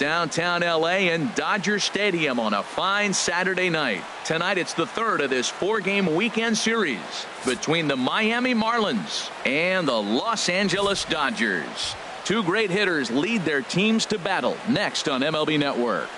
downtown L.A. in Dodger Stadium on a fine Saturday night. Tonight it's the third of this 4-game weekend series between the Miami Marlins and the Los Angeles Dodgers. Two great hitters lead their teams to battle next on MLB Network.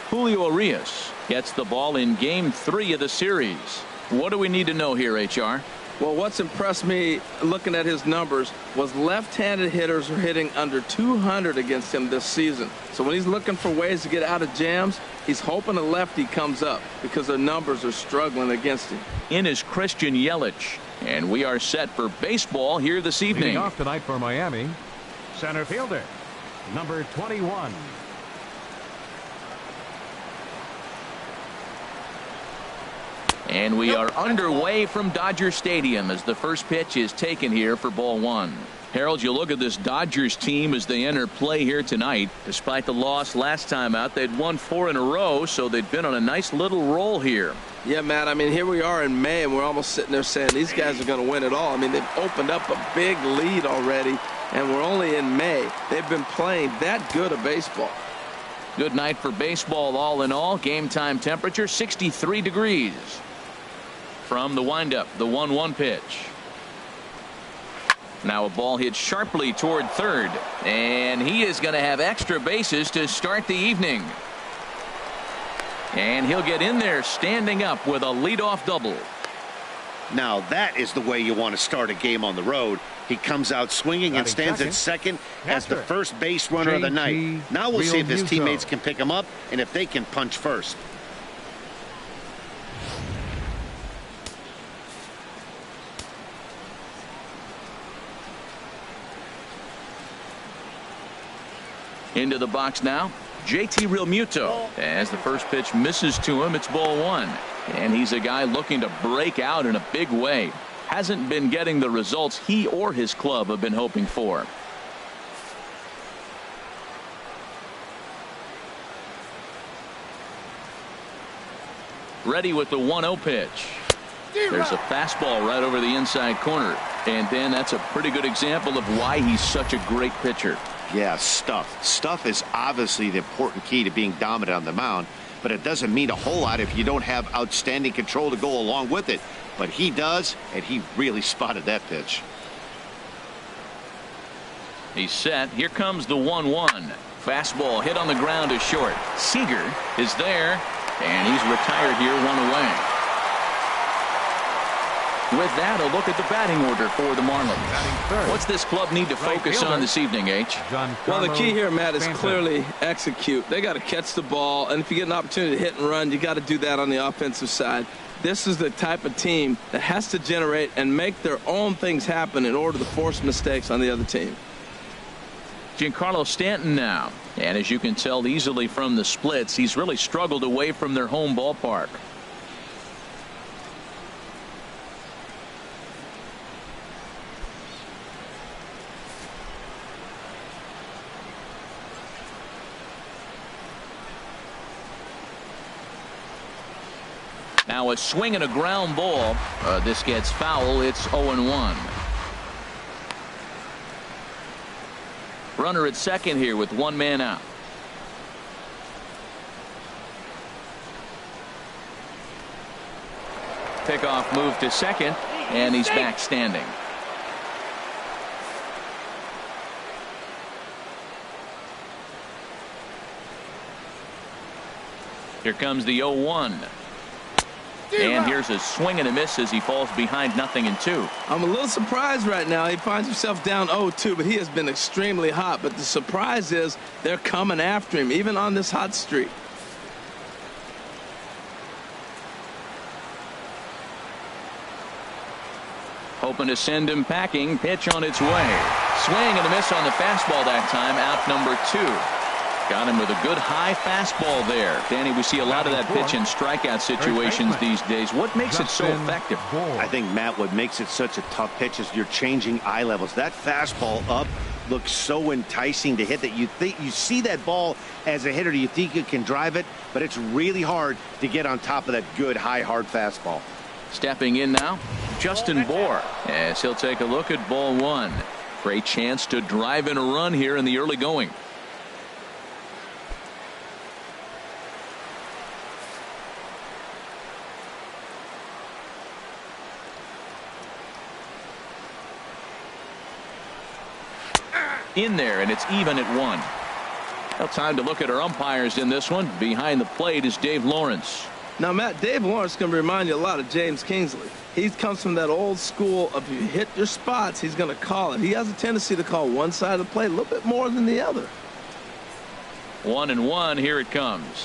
Julio Urias gets the ball in Game 3 of the series. What do we need to know here, HR? Well, what's impressed me looking at his numbers was left-handed hitters are hitting under 200 against him this season. So when he's looking for ways to get out of jams, he's hoping a lefty comes up because their numbers are struggling against him. In is Christian Yelich, and we are set for baseball here this evening. Leading off tonight for Miami, center fielder, number 21. And we are underway from Dodger Stadium as the first pitch is taken here for ball one. Harold, you look at this Dodgers team as they enter play here tonight. Despite the loss last time out, they'd won 4 in a row, so they've been on a nice little roll here. Yeah, Matt, I mean, here we are in May, and we're almost sitting there saying these guys are going to win it all. I mean, they've opened up a big lead already, and we're only in May. They've been playing that good of baseball. Good night for baseball all in all. Game time temperature 63 degrees. From the windup, the 1-1 pitch. Now a ball hit sharply toward third, and he is going to have extra bases to start the evening. And he'll get in there standing up with a leadoff double. Now that is the way you want to start a game on the road. He comes out swinging and stands at second as the first base runner of the night. Now we'll see if his teammates can pick him up and if they can punch first. Into the box now, JT Realmuto. As the first pitch misses to him, it's ball one. And he's a guy looking to break out in a big way. Hasn't been getting the results he or his club have been hoping for. Ready with the 1-0 pitch. There's a fastball right over the inside corner. And then that's a pretty good example of why he's such a great pitcher. Yeah, stuff. Stuff is obviously the important key to being dominant on the mound, but it doesn't mean a whole lot if you don't have outstanding control to go along with it. But he does, and he really spotted that pitch. He's set. Here comes the 1-1. Fastball hit on the ground to short. Seager is there, and he's retired here, 1 away. With that, a look at the batting order for the Marlins. What's this club need to focus on this evening, H? Well, the key here, Matt, is clearly execute. They got to catch the ball, and if you get an opportunity to hit and run, you got to do that on the offensive side. This is the type of team that has to generate and make their own things happen in order to force mistakes on the other team. Giancarlo Stanton now. And as you can tell easily from the splits, he's really struggled away from their home ballpark. Now a swing and a ground ball. This gets foul. It's 0-1. Runner at second here with 1 man out. Pickoff move to second, and he's back standing. Here comes the 0-1. And here's a swing and a miss as he falls behind 0-2. I'm a little surprised right now. He finds himself down 0-2, but he has been extremely hot. But the surprise is they're coming after him, even on this hot streak. Hoping to send him packing. Pitch on its way. Swing and a miss on the fastball that time. Out number 2. Got him with a good high fastball there. Danny, we see a lot of that pitch in strikeout situations these days. What makes it so effective? I think, Matt, what makes it such a tough pitch is you're changing eye levels. That fastball up looks so enticing to hit that you see that ball as a hitter. You think you can drive it, but it's really hard to get on top of that good high hard fastball. Stepping in now, Justin Bohr, as he'll take a look at ball one. Great chance to drive in a run here in the early going. In there, and it's even at 1. Well, time to look at our umpires in this one. Behind the plate is Dave Lawrence. Now, Matt, Dave Lawrence can remind you a lot of James Kingsley. He comes from that old school of you hit your spots, he's going to call it. He has a tendency to call one side of the plate a little bit more than the other. 1-1, here it comes.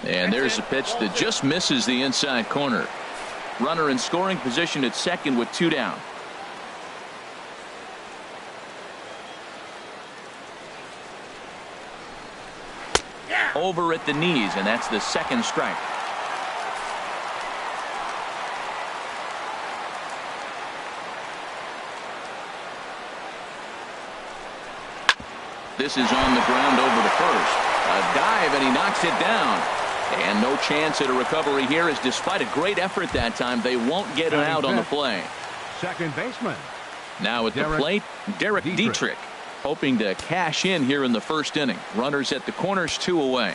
And there's a pitch that just misses the inside corner. Runner in scoring position at second with 2 down. Over at the knees, and that's the second strike. This is on the ground over the first. A dive, and he knocks it down. And no chance at a recovery here, as despite a great effort that time, they won't get it out on the play. Second baseman. Now at the plate, Derek Dietrich. Hoping to cash in here in the first inning. Runners at the corners, 2 away.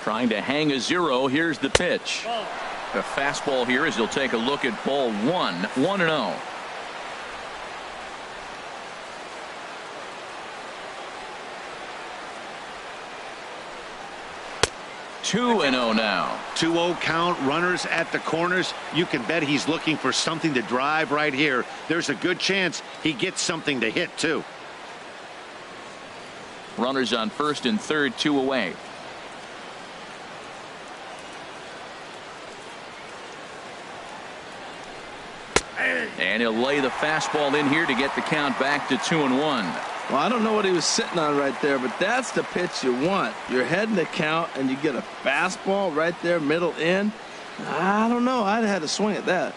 Trying to hang a 0. Here's the pitch. A fastball here as he'll take a look at ball 1. 1-0. Two and 0 now. 2-0 count, runners at the corners. You can bet he's looking for something to drive right here. There's a good chance he gets something to hit too. Runners on first and third, 2 away. And he'll lay the fastball in here to get the count back to 2-1. Well, I don't know what he was sitting on right there, but that's the pitch you want. You're heading the count, and you get a fastball right there, middle in. I don't know. I'd have had to swing at that.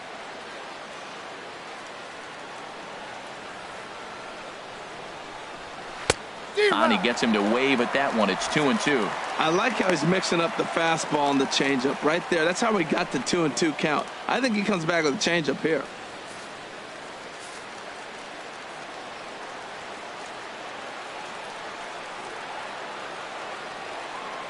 He gets him to wave at that one. It's 2-2. I like how he's mixing up the fastball and the changeup right there. That's how we got the 2-2 count. I think he comes back with a changeup here.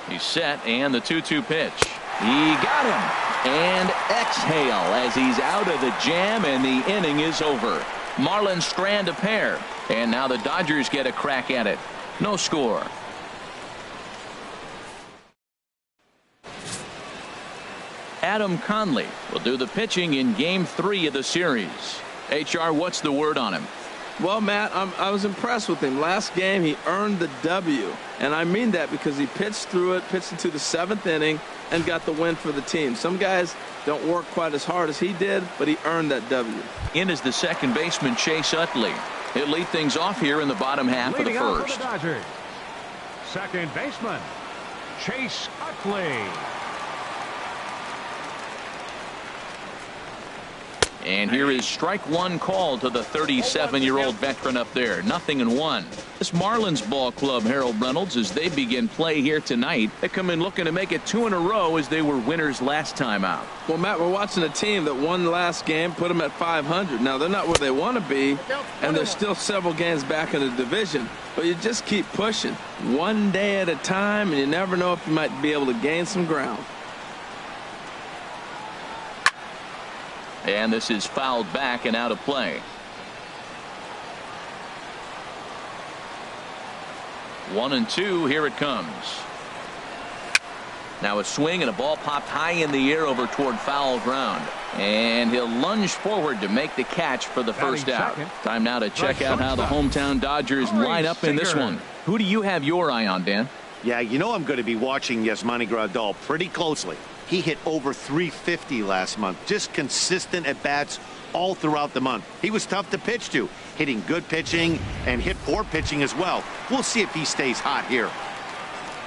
He's set, and the 2-2 pitch. He got him. And exhale as he's out of the jam, and the inning is over. Marlins strand a pair, and now the Dodgers get a crack at it. No score. Adam Conley will do the pitching in Game 3 of the series. HR, what's the word on him? Well, Matt, I was impressed with him. Last game, he earned the W. And I mean that because he pitched through it, pitched into the 7th inning, and got the win for the team. Some guys don't work quite as hard as he did, but he earned that W. In is the second baseman, Chase Utley. He'll lead things off here in the bottom half of the first. For the Dodgers, second baseman, Chase Utley. And here is strike one called to the 37-year-old veteran up there. 0-1. This Marlins ball club, Harold Reynolds, as they begin play here tonight, they come in looking to make it 2 in a row as they were winners last time out. Well, Matt, we're watching a team that won the last game, put them at 500. Now, they're not where they want to be, and they're still several games back in the division. But you just keep pushing one day at a time, and you never know if you might be able to gain some ground. And this is fouled back and out of play. 1-2. Here it comes. Now a swing and a ball popped high in the air over toward foul ground. And he'll lunge forward to make the catch for the first out. Time now to check out how the hometown Dodgers line up in this one. Who do you have your eye on, Dan? Yeah, you know I'm going to be watching Yasmani Grandal pretty closely. He hit over 350 last month. Just consistent at bats all throughout the month. He was tough to pitch to, hitting good pitching and hit poor pitching as well. We'll see if he stays hot here.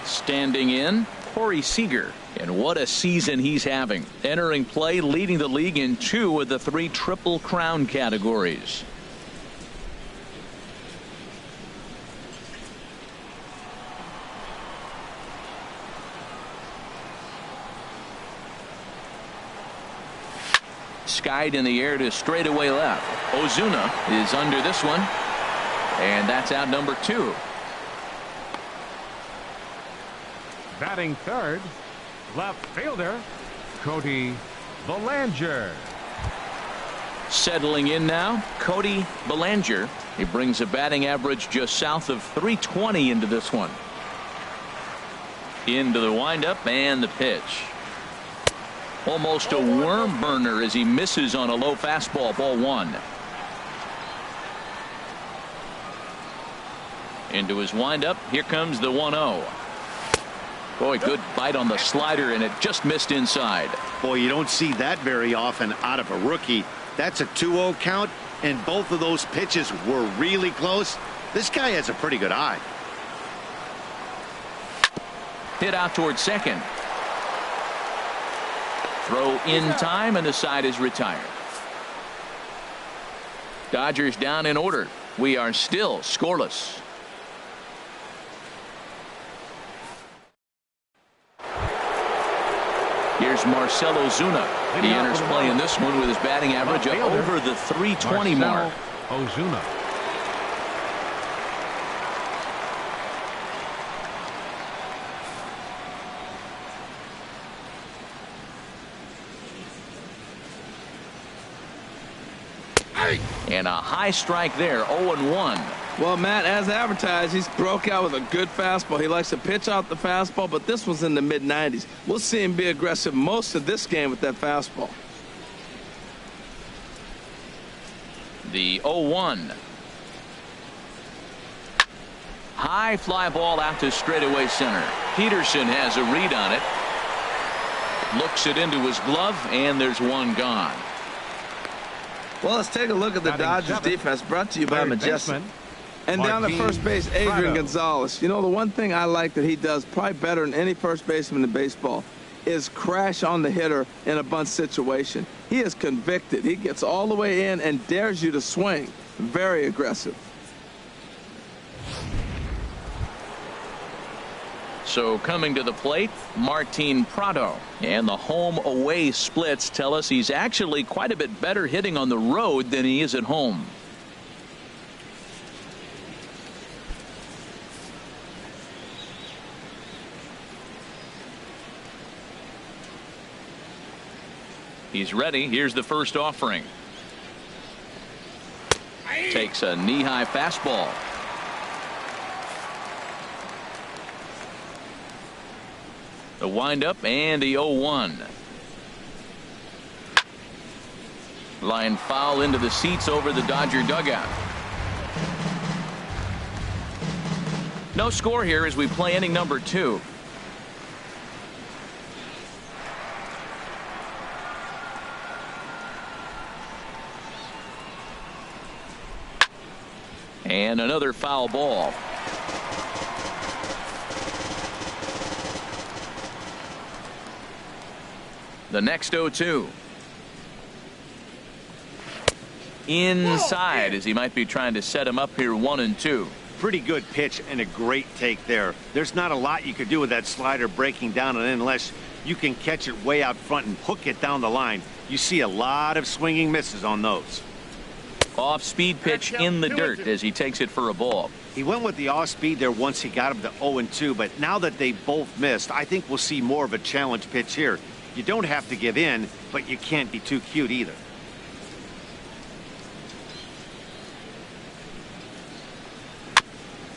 Standing in, Corey Seager. And what a season he's having. Entering play, leading the league in 2 of the 3 Triple Crown categories. skied in the air to straightaway left. Ozuna is under this one, and that's out number 2. Batting third, left fielder Cody Bellinger. Settling in now, Cody Bellinger. He brings a batting average just south of 320 into this one. Into the windup and the pitch. Almost a worm burner as he misses on a low fastball. Ball 1. Into his windup. Here comes the 1-0. Boy, good bite on the slider, and it just missed inside. Boy, you don't see that very often out of a rookie. That's a 2-0 count, and both of those pitches were really close. This guy has a pretty good eye. Hit out towards second. Throw in time, and the side is retired. Dodgers down in order. We are still scoreless. Here's Marcell Ozuna. He enters play in this one with his batting average up over the 320 mark. Ozuna. And a high strike there, 0-1. Well, Matt, as advertised, he's broke out with a good fastball. He likes to pitch out the fastball, but this one's in the mid-90s. We'll see him be aggressive most of this game with that fastball. The 0-1. High fly ball out to straightaway center. Peterson has a read on it. Looks it into his glove, and there's one gone. Well, let's take a look at the Dodgers defense, brought to you by Majestic. And down at first base, Adrian Gonzalez. You know, the one thing I like that he does probably better than any first baseman in baseball is crash on the hitter in a bunt situation. He is convicted. He gets all the way in and dares you to swing. Very aggressive. So coming to the plate, Martin Prado. And the home-away splits tell us he's actually quite a bit better hitting on the road than he is at home. He's ready. Here's the first offering. Takes a knee-high fastball. The windup and the 0-1. Line foul into the seats over the Dodger dugout. No score here as we play inning number 2. And another foul ball. The next 0-2. Inside as he might be trying to set him up here 1-2. Pretty good pitch and a great take there. There's not a lot you could do with that slider breaking down and in unless you can catch it way out front and hook it down the line. You see a lot of swinging misses on those. Off-speed pitch in the dirt as he takes it for a ball. He went with the off-speed there once he got him to 0-2, but now that they both missed, I think we'll see more of a challenge pitch here. You don't have to give in, but you can't be too cute either.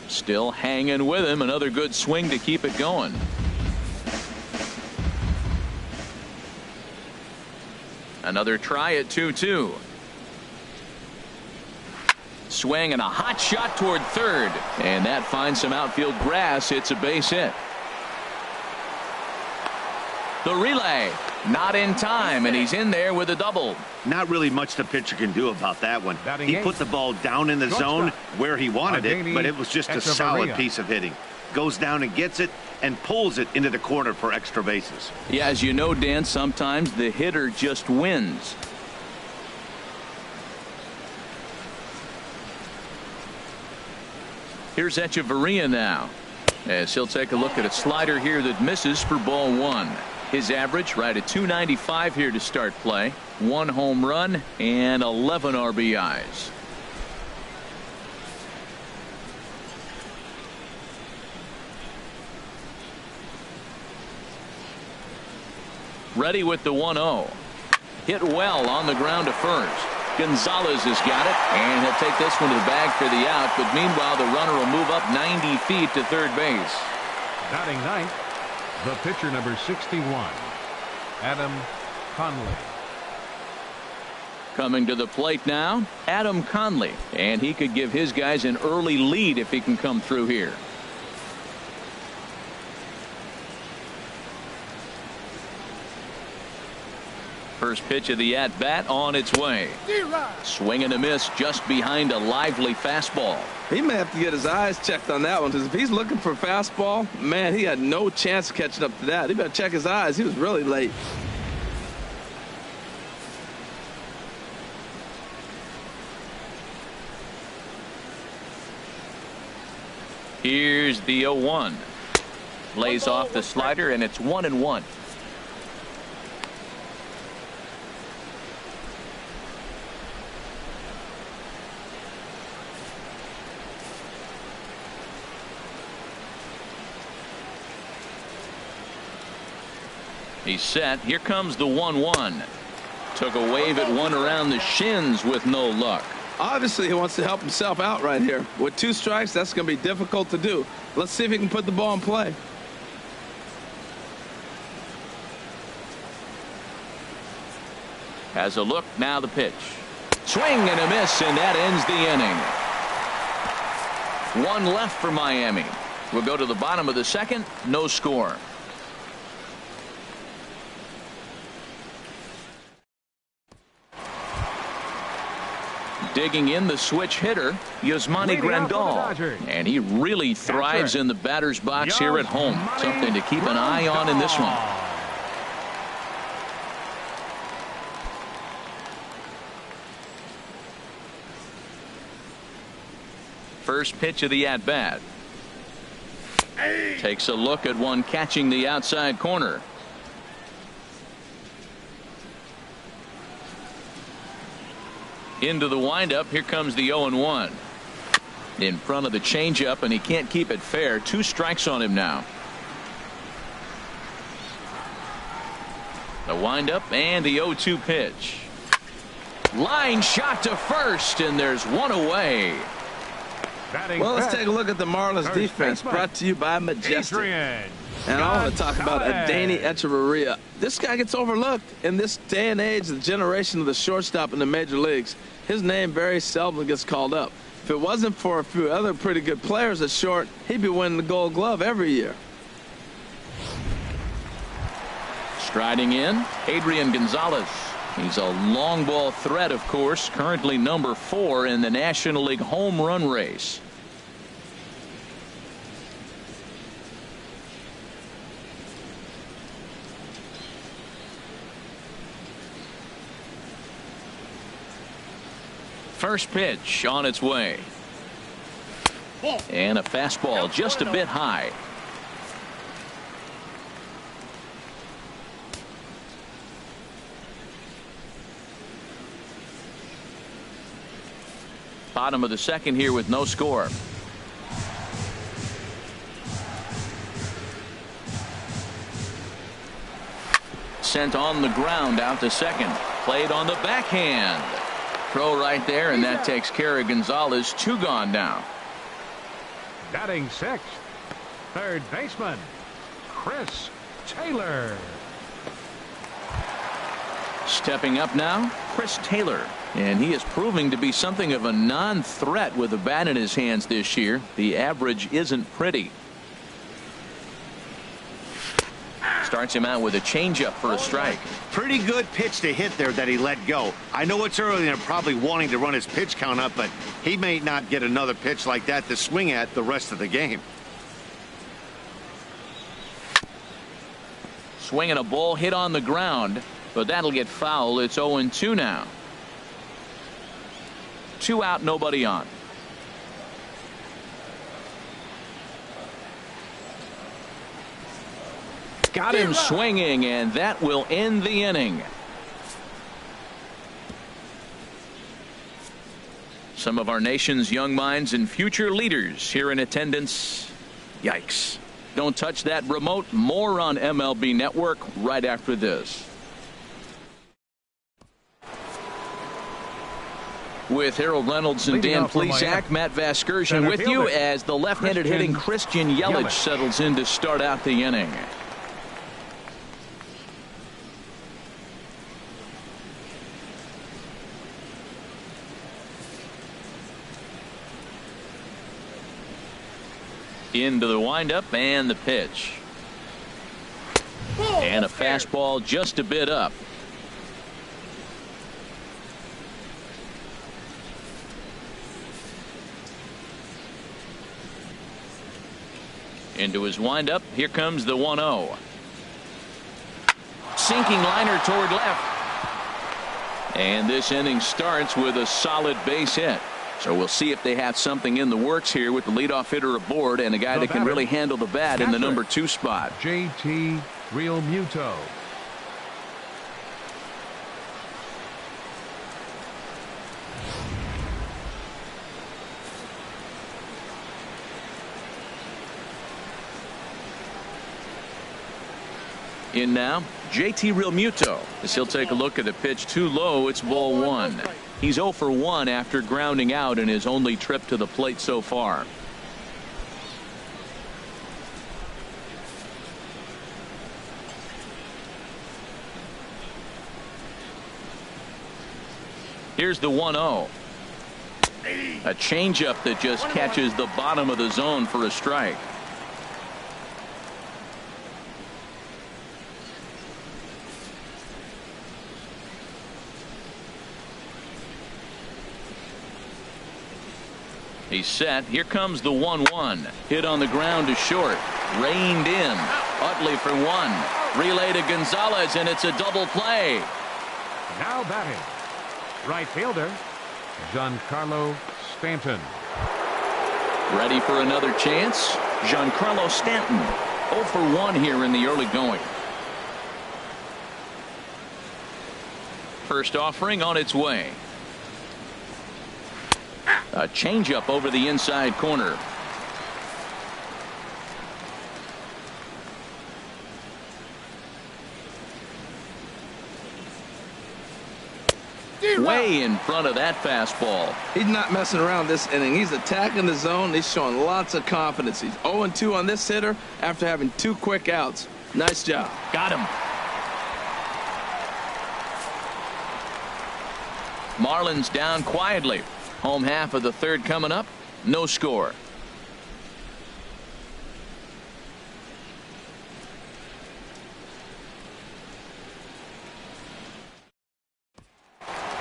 Still hanging with him. Another good swing to keep it going. Another try at 2-2. Swing and a hot shot toward third. And that finds some outfield grass. It's a base hit. The relay, not in time, and he's in there with a double. Not really much the pitcher can do about that one. He put the ball down in the zone where he wanted it, but it was just a solid piece of hitting. Goes down and gets it and pulls it into the corner for extra bases. Yeah, as you know, Dan, sometimes the hitter just wins. Here's Echeverria now, as he'll take a look at a slider here that misses for ball 1. His average right at .295 here to start play. 1 home run and 11 RBIs. Ready with the 1-0. Hit well on the ground to first. Gonzalez has got it, and he'll take this one to the bag for the out. But meanwhile, the runner will move up 90 feet to third base. Batting ninth, the pitcher number 61, Adam Conley. Coming to the plate now, Adam Conley, and he could give his guys an early lead if he can come through here. First pitch of the at-bat on its way. Swing and a miss just behind a lively fastball. He may have to get his eyes checked on that one, because if he's looking for a fastball, man, he had no chance of catching up to that. He better check his eyes. He was really late. Here's the 0-1. Lays off the slider, and it's 1-1. He's set. Here comes the 1-1. Took a wave at one around the shins with no luck. Obviously, he wants to help himself out right here. With 2 strikes, that's going to be difficult to do. Let's see if he can put the ball in play. Has a look. Now the pitch. Swing and a miss, and that ends the inning. 1 left for Miami. We'll go to the bottom of the second. No score. Digging in the switch hitter, Yasmani Grandal. And he really thrives in the batter's box here at home. Something to keep an eye on in this one. First pitch of the at-bat. Takes a look at one catching the outside corner. Into the windup. Here comes the 0-1. In front of the changeup, and he can't keep it fair. 2 strikes on him now. The windup and the 0-2 pitch. Line shot to first, and there's one away. Well, let's take a look at the Marlins defense, brought to you by Majestic. And I want to talk about Adeiny Echeverria. This guy gets overlooked in this day and age, the generation of the shortstop in the major leagues. His name very seldom gets called up. If it wasn't for a few other pretty good players at short, he'd be winning the Gold Glove every year. Striding in, Adrian Gonzalez. He's a long ball threat, of course, currently number 4 in the National League home run race. First pitch on its way. And a fastball just a bit high. Bottom of the second here with no score. Sent on the ground out to second. Played on the backhand. Throw right there, and that takes care of Gonzalez. 2 gone now. Batting 6th, third baseman, Chris Taylor. Stepping up now, Chris Taylor. And he is proving to be something of a non-threat with the bat in his hands this year. The average isn't pretty. Starts him out with a changeup for a strike. Pretty good pitch to hit there that he let go. I know it's early and they're probably wanting to run his pitch count up, but he may not get another pitch like that to swing at the rest of the game. Swinging a ball hit on the ground, but that'll get foul. It's 0-2 now. 2 out, nobody on. Got him swinging, and that will end the inning. Some of our nation's young minds and future leaders here in attendance. Yikes. Don't touch that remote. More on MLB Network right after this. With Harold Reynolds and Dan Plesac, Matt Vasgersian with you as the left-handed hitting Christian Yelich settles in to start out the inning. Into the windup and the pitch. And a fastball just a bit up. Into his windup. Here comes the 1-0. Sinking liner toward left. And this inning starts with a solid base hit. So we'll see if they have something in the works here with the leadoff hitter aboard and a guy that can really handle the bat in the number 2 spot. JT Realmuto. In now, JT Realmuto, as he'll take a look at the pitch too low. It's ball 1. He's 0 for 1 after grounding out in his only trip to the plate so far. Here's the 1-0. A changeup that just catches the bottom of the zone for a strike. He's set. Here comes the 1-1. Hit on the ground to short. Reined in. Utley for 1. Relay to Gonzalez, and it's a double play. Now batting, right fielder Giancarlo Stanton. Ready for another chance. Giancarlo Stanton, 0 for 1 here in the early going. First offering on its way. A changeup over the inside corner. Way in front of that fastball. He's not messing around this inning. He's attacking the zone. He's showing lots of confidence. He's 0-2 on this hitter after having 2 quick outs. Nice job. Got him. Marlins down quietly. Home half of the third coming up. No score.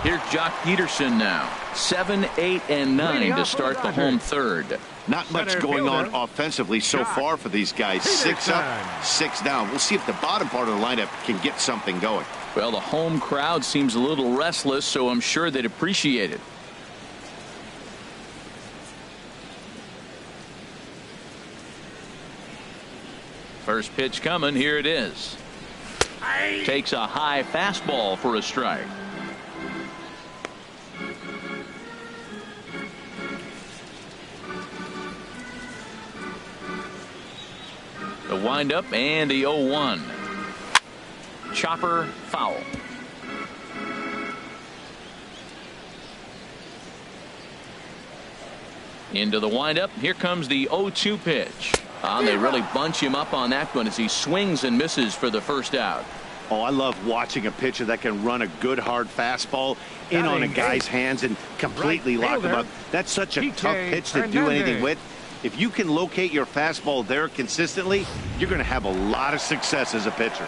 Here's Jock Peterson now. 7, 8, and 9 to start the home third. Not much going on offensively so far for these guys. 6 up, 6 down. We'll see if the bottom part of the lineup can get something going. Well, the home crowd seems a little restless, so I'm sure they'd appreciate it. First pitch coming. Here it is. Takes a high fastball for a strike. The windup and the 0-1. Chopper foul. Into the windup. Here comes the 0-2 pitch. They really bunch him up on that one as he swings and misses for the first out. Oh, I love watching a pitcher that can run a good hard fastball in on a guy's hands and completely lock him up. That's such a tough pitch to do anything with. If you can locate your fastball there consistently, you're going to have a lot of success as a pitcher.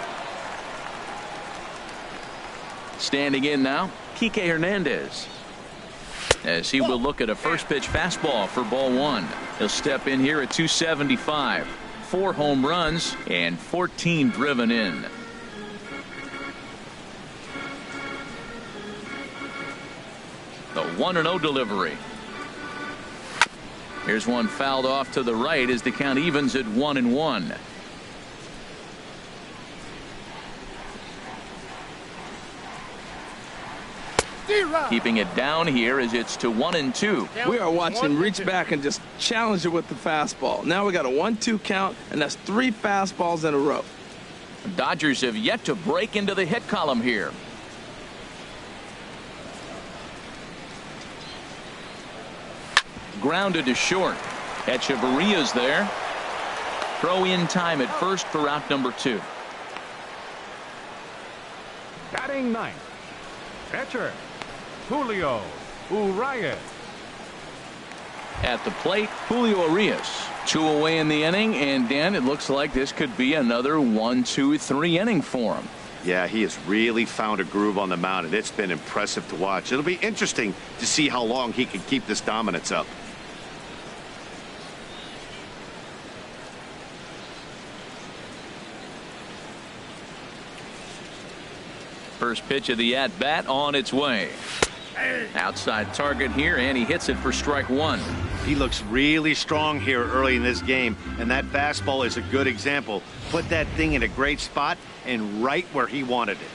Standing in now, Kike Hernandez, as he will look at a first pitch fastball for ball 1. He'll step in here at 275. 4 home runs and 14 driven in. The 1-0 delivery. Here's one fouled off to the right as the count evens at 1-1. keeping it down here as it's to 1-2. We are watching reach back and just challenge it with the fastball. Now we got a 1-2 count, and that's 3 fastballs in a row. Dodgers have yet to break into the hit column here. Grounded to short. Echeverria's there. Throw in time at first for out number 2. Batting ninth, pitcher Julio Urias. At the plate, Julio Urias. 2 away in the inning, and Dan, it looks like this could be another 1-2-3 inning for him. Yeah, he has really found a groove on the mound, and it's been impressive to watch. It'll be interesting to see how long he can keep this dominance up. First pitch of the at-bat on its way. Outside target here, and he hits it for strike 1. He looks really strong here early in this game, and that fastball is a good example. Put that thing in a great spot and right where he wanted it.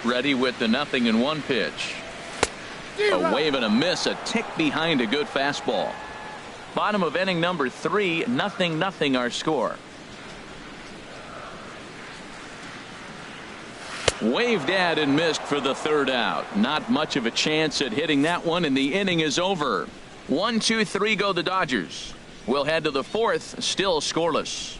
Ready with the 0-1 pitch. A wave and a miss, a tick behind a good fastball. Bottom of inning number 3, 0-0 our score. Waved at and missed for the 3rd out. Not much of a chance at hitting that one, and the inning is over. 1-2-3 go the Dodgers. We'll head to the 4th, still scoreless.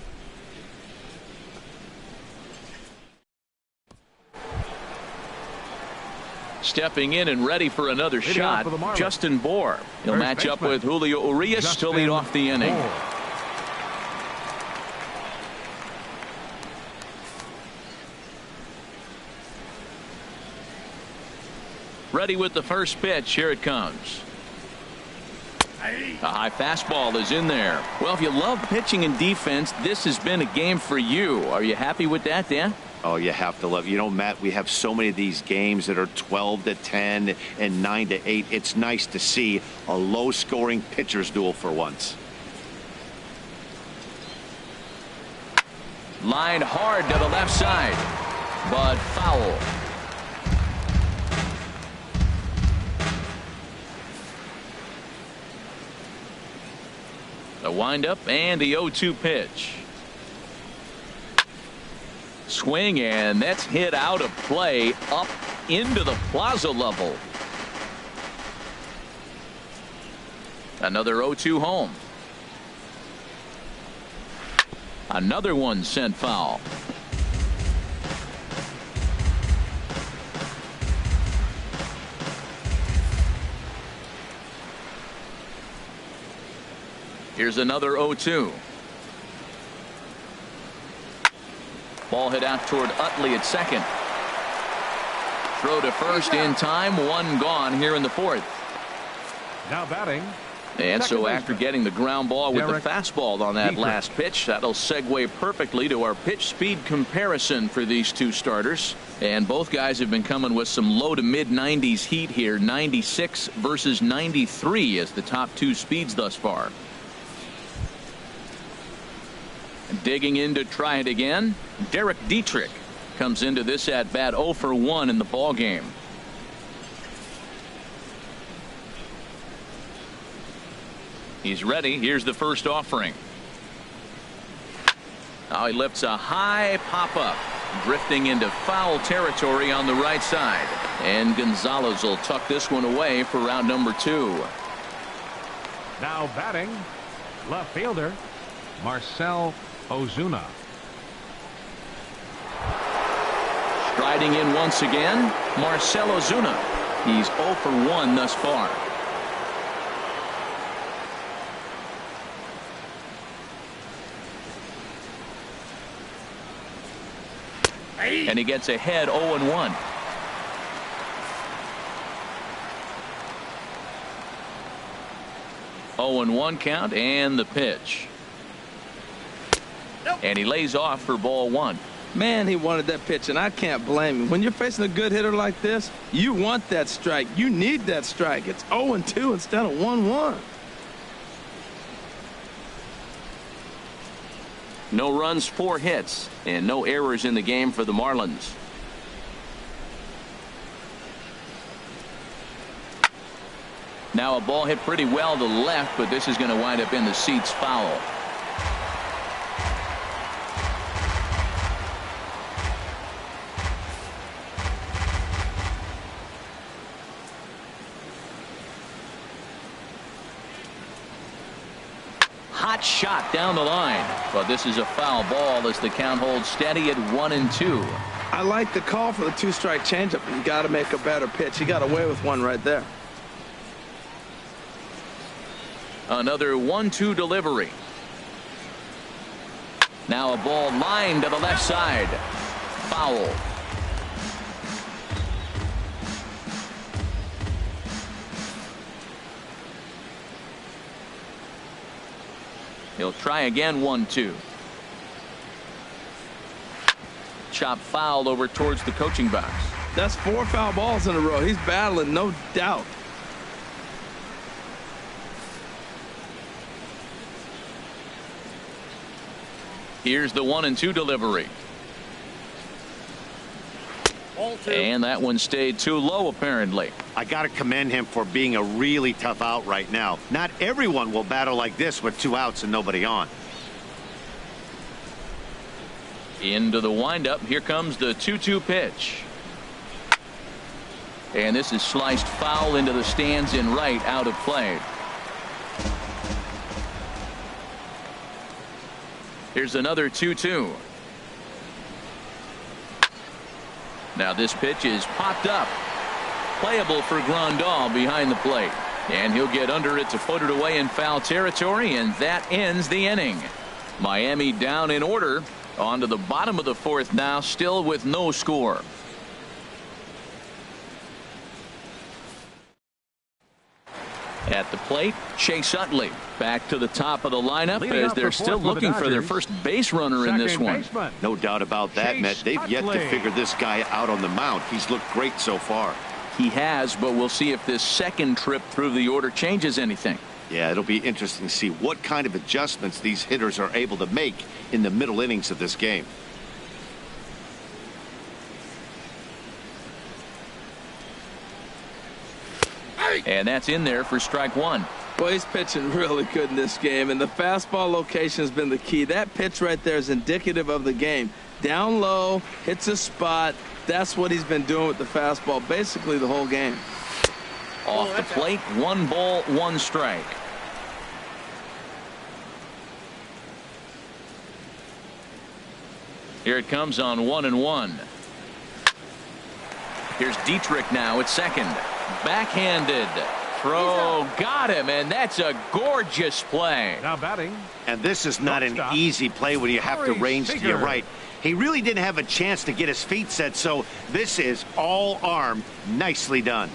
Stepping in and ready for another shot, Justin Bour. He'll match up with Julio Urias to lead off the inning. Ready with the first pitch. Here it comes. A high fastball is in there. Well, if you love pitching and defense, this has been a game for you. Are you happy with that, Dan? Oh, you have to love. You know, Matt, we have so many of these games that are 12-10 and 9-8. It's nice to see a low-scoring pitcher's duel for once. Lined hard to the left side, but foul. The windup and the 0-2 pitch. Swing, and that's hit out of play up into the plaza level. Another 0-2 home. Another one sent foul. Here's another 0-2. Ball hit out toward Utley at second. Throw to first in time. 1 gone here in the 4th. Now batting. And so after getting the ground ball with the fastball on that last pitch, that'll segue perfectly to our pitch speed comparison for these 2 starters. And both guys have been coming with some low to mid 90s heat here. 96 versus 93 as the top 2 speeds thus far. Digging in to try it again, Derek Dietrich comes into this at bat 0 for 1 in the ball game. He's ready. Here's the first offering. Now he lifts a high pop up, drifting into foul territory on the right side, and Gonzalez will tuck this one away for round number 2. Now batting, left fielder Marcell Ozuna. Striding in once again, Marcell Ozuna. He's 0 for 1 thus far. And he gets ahead 0-1. Oh and 1 count, and the pitch. And he lays off for ball 1. Man, he wanted that pitch, and I can't blame him. When you're facing a good hitter like this, you want that strike. You need that strike. It's 0-2 instead of 1-1. No runs, 4 hits, and no errors in the game for the Marlins. Now a ball hit pretty well to the left, but this is going to wind up in the seats foul. Hot shot down the line, but this is a foul ball as the count holds steady at 1-2. I like the call for the two-strike changeup. You got to make a better pitch. He got away with one right there. Another 1-2 delivery. Now a ball lined to the left side. Foul. He'll try again. 1-2. Chop fouled over towards the coaching box. That's 4 foul balls in a row. He's battling, no doubt. Here's the 1-2 delivery. And that one stayed too low, apparently. I got to commend him for being a really tough out right now. Not everyone will battle like this with 2 outs and nobody on. Into the windup. Here comes the 2-2 pitch. And this is sliced foul into the stands in right, out of play. Here's another 2-2. Now this pitch is popped up. Playable for Grandal behind the plate. And he'll get under it to put it away in foul territory, and that ends the inning. Miami down in order. On to the bottom of the 4th now, still with no score. At the plate, Chase Utley back to the top of the lineup as they're still looking for their first base runner in this one. No doubt about that, Matt. They've yet to figure this guy out on the mound. He's looked great so far. He has, but we'll see if this second trip through the order changes anything. Yeah, it'll be interesting to see what kind of adjustments these hitters are able to make in the middle innings of this game. And that's in there for strike 1. Well, he's pitching really good in this game, and the fastball location has been the key. That pitch right there is indicative of the game. Down low, hits a spot. That's what he's been doing with the fastball basically the whole game. Off the plate, 1 ball, 1 strike. Here it comes on 1-1. Here's Dietrich now at second. Backhanded throw, got him, and that's a gorgeous play. Now batting. And this is not an easy play when you have to range to your right. He really didn't have a chance to get his feet set, so this is all arm. Nicely done.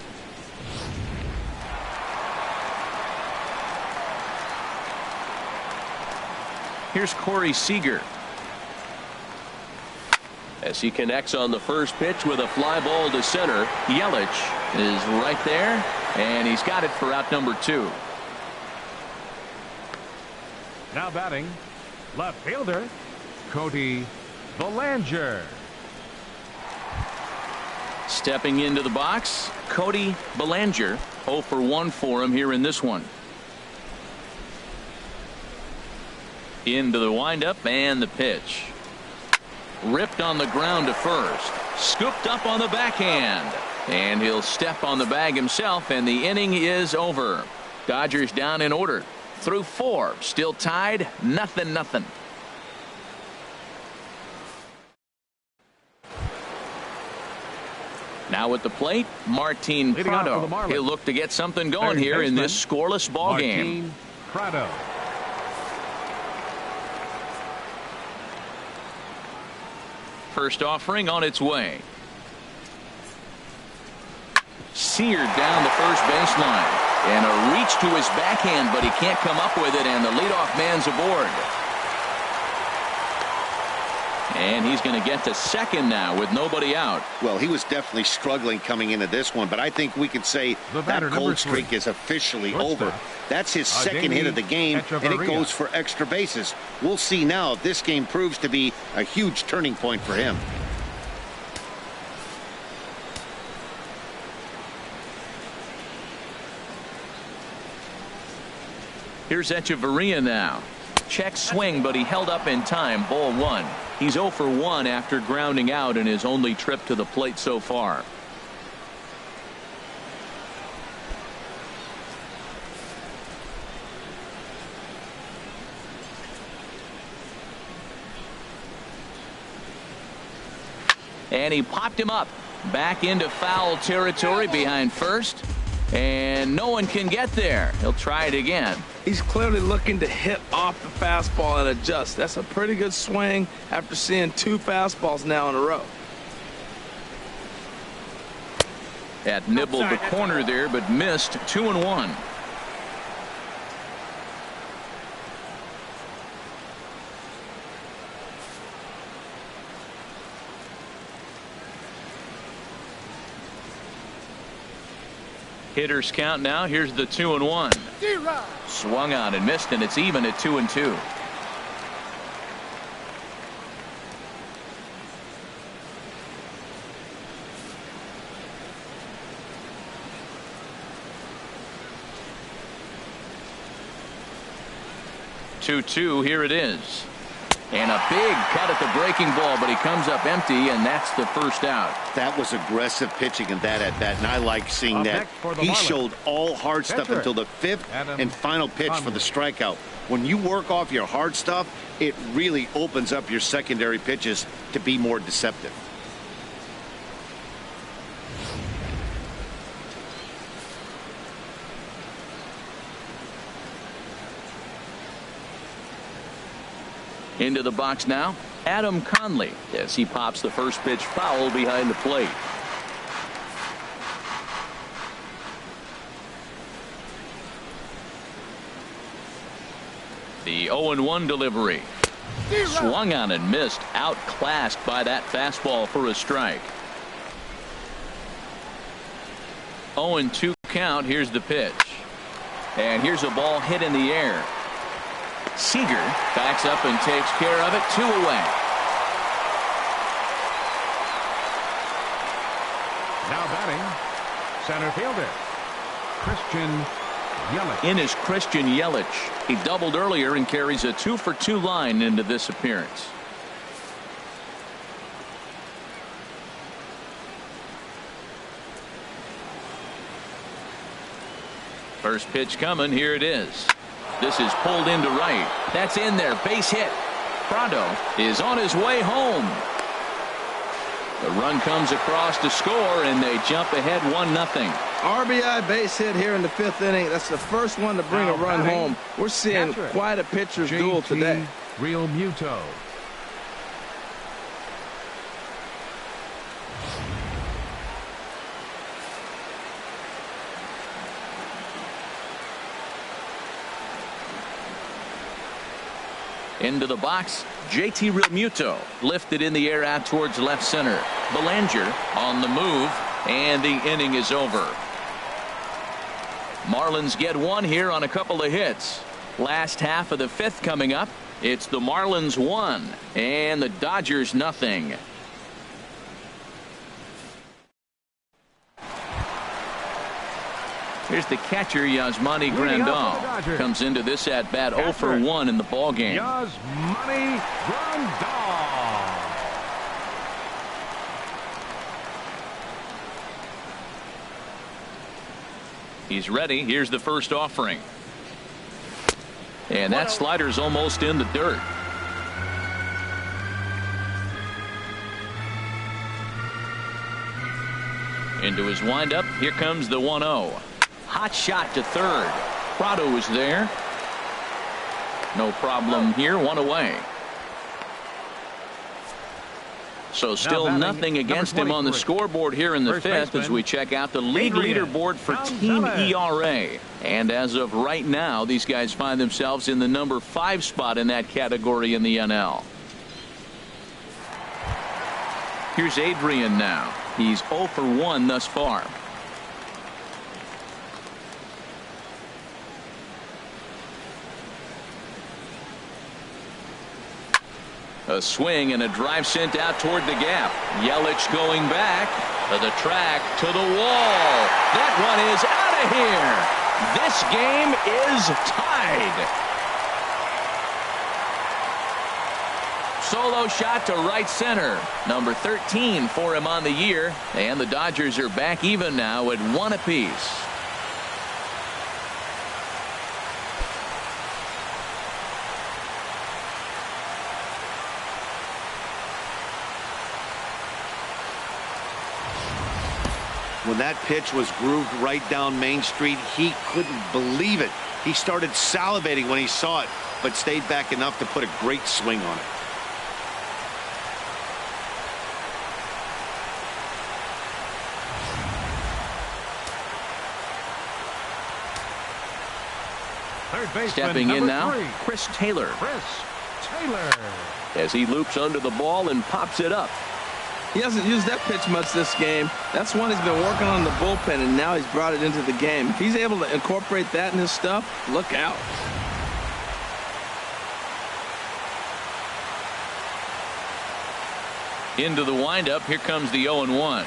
Here's Corey Seager as he connects on the first pitch with a fly ball to center. Yelich is right there, and he's got it for out number 2. Now batting, left fielder Cody Bellinger. Stepping into the box, Cody Bellinger. 0 for 1 for him here in this one. Into the windup and the pitch. Ripped on the ground to first. Scooped up on the backhand. And he'll step on the bag himself, and the inning is over. Dodgers down in order. Through 4. Still tied. 0-0. Now at the plate, Martin Prado. He'll look to get something going here in this scoreless ball game. Prado. First offering on its way. Seared down the first baseline. And a reach to his backhand, but he can't come up with it, and the leadoff man's aboard. And he's going to get to second now with nobody out. Well, he was definitely struggling coming into this one, but I think we could say that cold streak is officially over. That's his second hit of the game, and it goes for extra bases. We'll see now if this game proves to be a huge turning point for him. Here's Echeverria now. Check swing, but he held up in time. Ball 1. He's 0 for 1 after grounding out in his only trip to the plate so far. And he popped him up back into foul territory behind first. And no one can get there. He'll try it again. He's clearly looking to hit off the fastball and adjust. That's a pretty good swing after seeing 2 fastballs now in a row. That nibbled the corner there, but missed. 2-1. Hitters count now. Here's the 2-1. Swung on and missed, and it's even at 2-2. Here it is. And a big cut at the breaking ball, but he comes up empty, and that's the first out. That was aggressive pitching in that at bat, and I like seeing that. He showed all hard stuff until the 5th and final pitch for the strikeout. When you work off your hard stuff, it really opens up your secondary pitches to be more deceptive. Into the box now, Adam Conley, as he pops the first pitch foul behind the plate. The 0-1 delivery. Swung on and missed, outclassed by that fastball for a strike. 0-2 count. Here's the pitch. And here's a ball hit in the air. Seager backs up and takes care of it. 2 away. Now batting, center fielder Christian Yelich. In is Christian Yelich. He doubled earlier and carries a 2-for-2 line into this appearance. First pitch coming. Here it is. This is pulled into right. That's in there. Base hit. Prado is on his way home. The run comes across to score, and they jump ahead 1-0. RBI base hit here in the 5th inning. That's the first one to bring a run home. We're seeing quite a pitcher's duel today. Real Muto. Into the box, JT Realmuto lifted in the air out towards left center. Belanger on the move, and the inning is over. Marlins get one here on a couple of hits. Last half of the 5th coming up. It's the Marlins 1 and the Dodgers 0. Here's the catcher, Yasmani Grandal. Comes into this at bat 0 for 1 in the ball game. Yasmani Grandal. He's ready. Here's the first offering. And that slider's almost in the dirt. Into his windup. Here comes the 1-0. Hot shot to third. Prado is there. No problem here. 1 away. So still nothing against him on the scoreboard here in the 5th as we check out the league leaderboard for team ERA. And as of right now, these guys find themselves in the number 5 spot in that category in the NL. Here's Adrian now. He's 0 for 1 thus far. A swing and a drive sent out toward the gap. Yelich going back to the track, to the wall. That one is out of here. This game is tied. Solo shot to right center. Number 13 for him on the year. And the Dodgers are back even now at 1 apiece. When that pitch was grooved right down Main Street, he couldn't believe it. He started salivating when he saw it, but stayed back enough to put a great swing on it. Stepping in now, Chris Taylor. As he loops under the ball and pops it up. He hasn't used that pitch much this game. That's one he's been working on in the bullpen, and now he's brought it into the game. If he's able to incorporate that in his stuff, look out. Into the windup. Here comes the 0-1.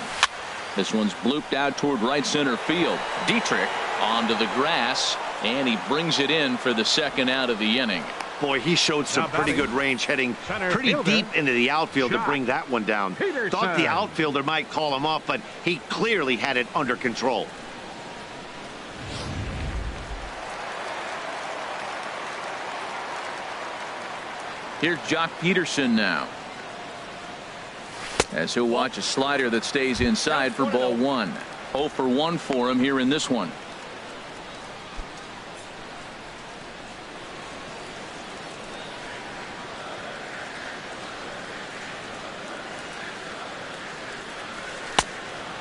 This one's blooped out toward right center field. Dietrich onto the grass, and he brings it in for the second out of the inning. Boy, he showed some pretty good range heading pretty deep into the outfield to bring that one down. Thought the outfielder might call him off, but he clearly had it under control. Here's Jock Peterson now, as he'll watch a slider that stays inside for ball 1. 0 for 1 for him here in this one.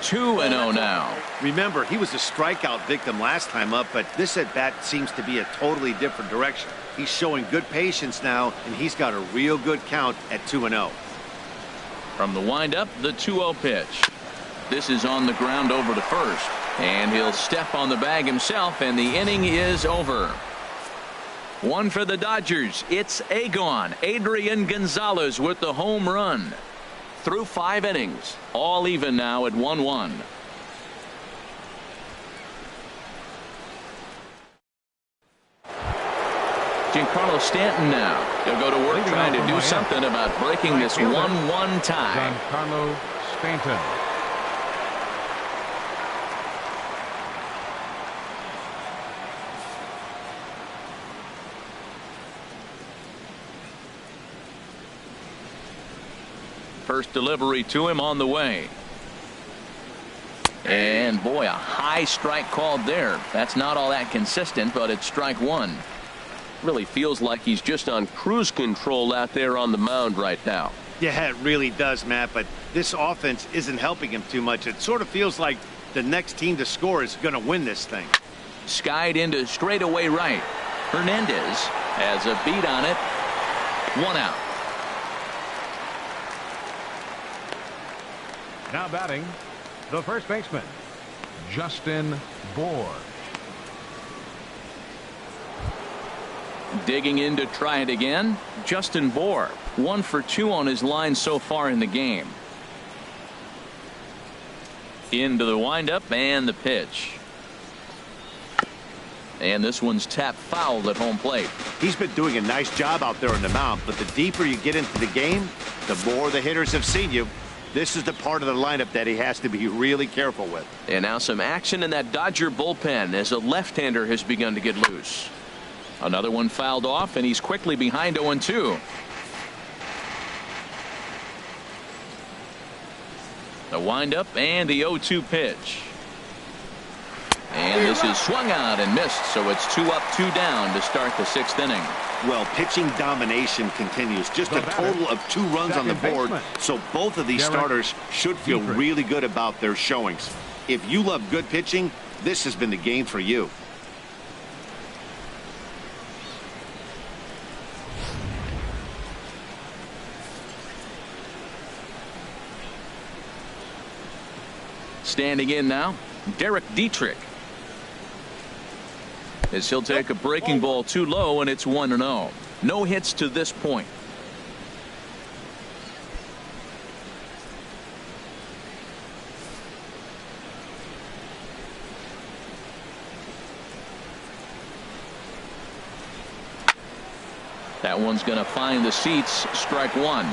Two and 0 now. Remember, he was a strikeout victim last time up, but this at bat seems to be a totally different direction. He's showing good patience now, and he's got a real good count at 2-0. From the windup, the 2-0 pitch. This is on the ground over to first, and he'll step on the bag himself, and the inning is over. One for the Dodgers. It's Adrian Gonzalez with the home run. Through 5 innings, all even now at 1-1. Giancarlo Stanton now. He'll go to work trying to do something about breaking this 1-1 tie. Giancarlo Stanton. First delivery to him on the way. And boy, a high strike called there. That's not all that consistent, but it's strike 1. Really feels like he's just on cruise control out there on the mound right now. Yeah, it really does, Matt, but this offense isn't helping him too much. It sort of feels like the next team to score is going to win this thing. Skied into straightaway right. Hernandez has a beat on it. 1 out. Now batting, the first baseman, Justin Bour. Digging in to try it again, Justin Bour. 1 for 2 on his line so far in the game. Into the windup and the pitch. And this one's tapped foul at home plate. He's been doing a nice job out there on the mound, but the deeper you get into the game, the more the hitters have seen you. This is the part of the lineup that he has to be really careful with. And now some action in that Dodger bullpen as a left-hander has begun to get loose. Another one fouled off, and he's quickly behind 0-2. The windup and the 0-2 pitch. And this is swung out and missed, so it's 2 up, 2 down to start the 6th inning. Well, pitching domination continues. Just a total of 2 runs on the board, so both of these starters should feel really good about their showings. If you love good pitching, this has been the game for you. Standing in now, Derek Dietrich. As he'll take a breaking ball too low, and it's 1-0. No hits to this point. That one's going to find the seats. Strike one.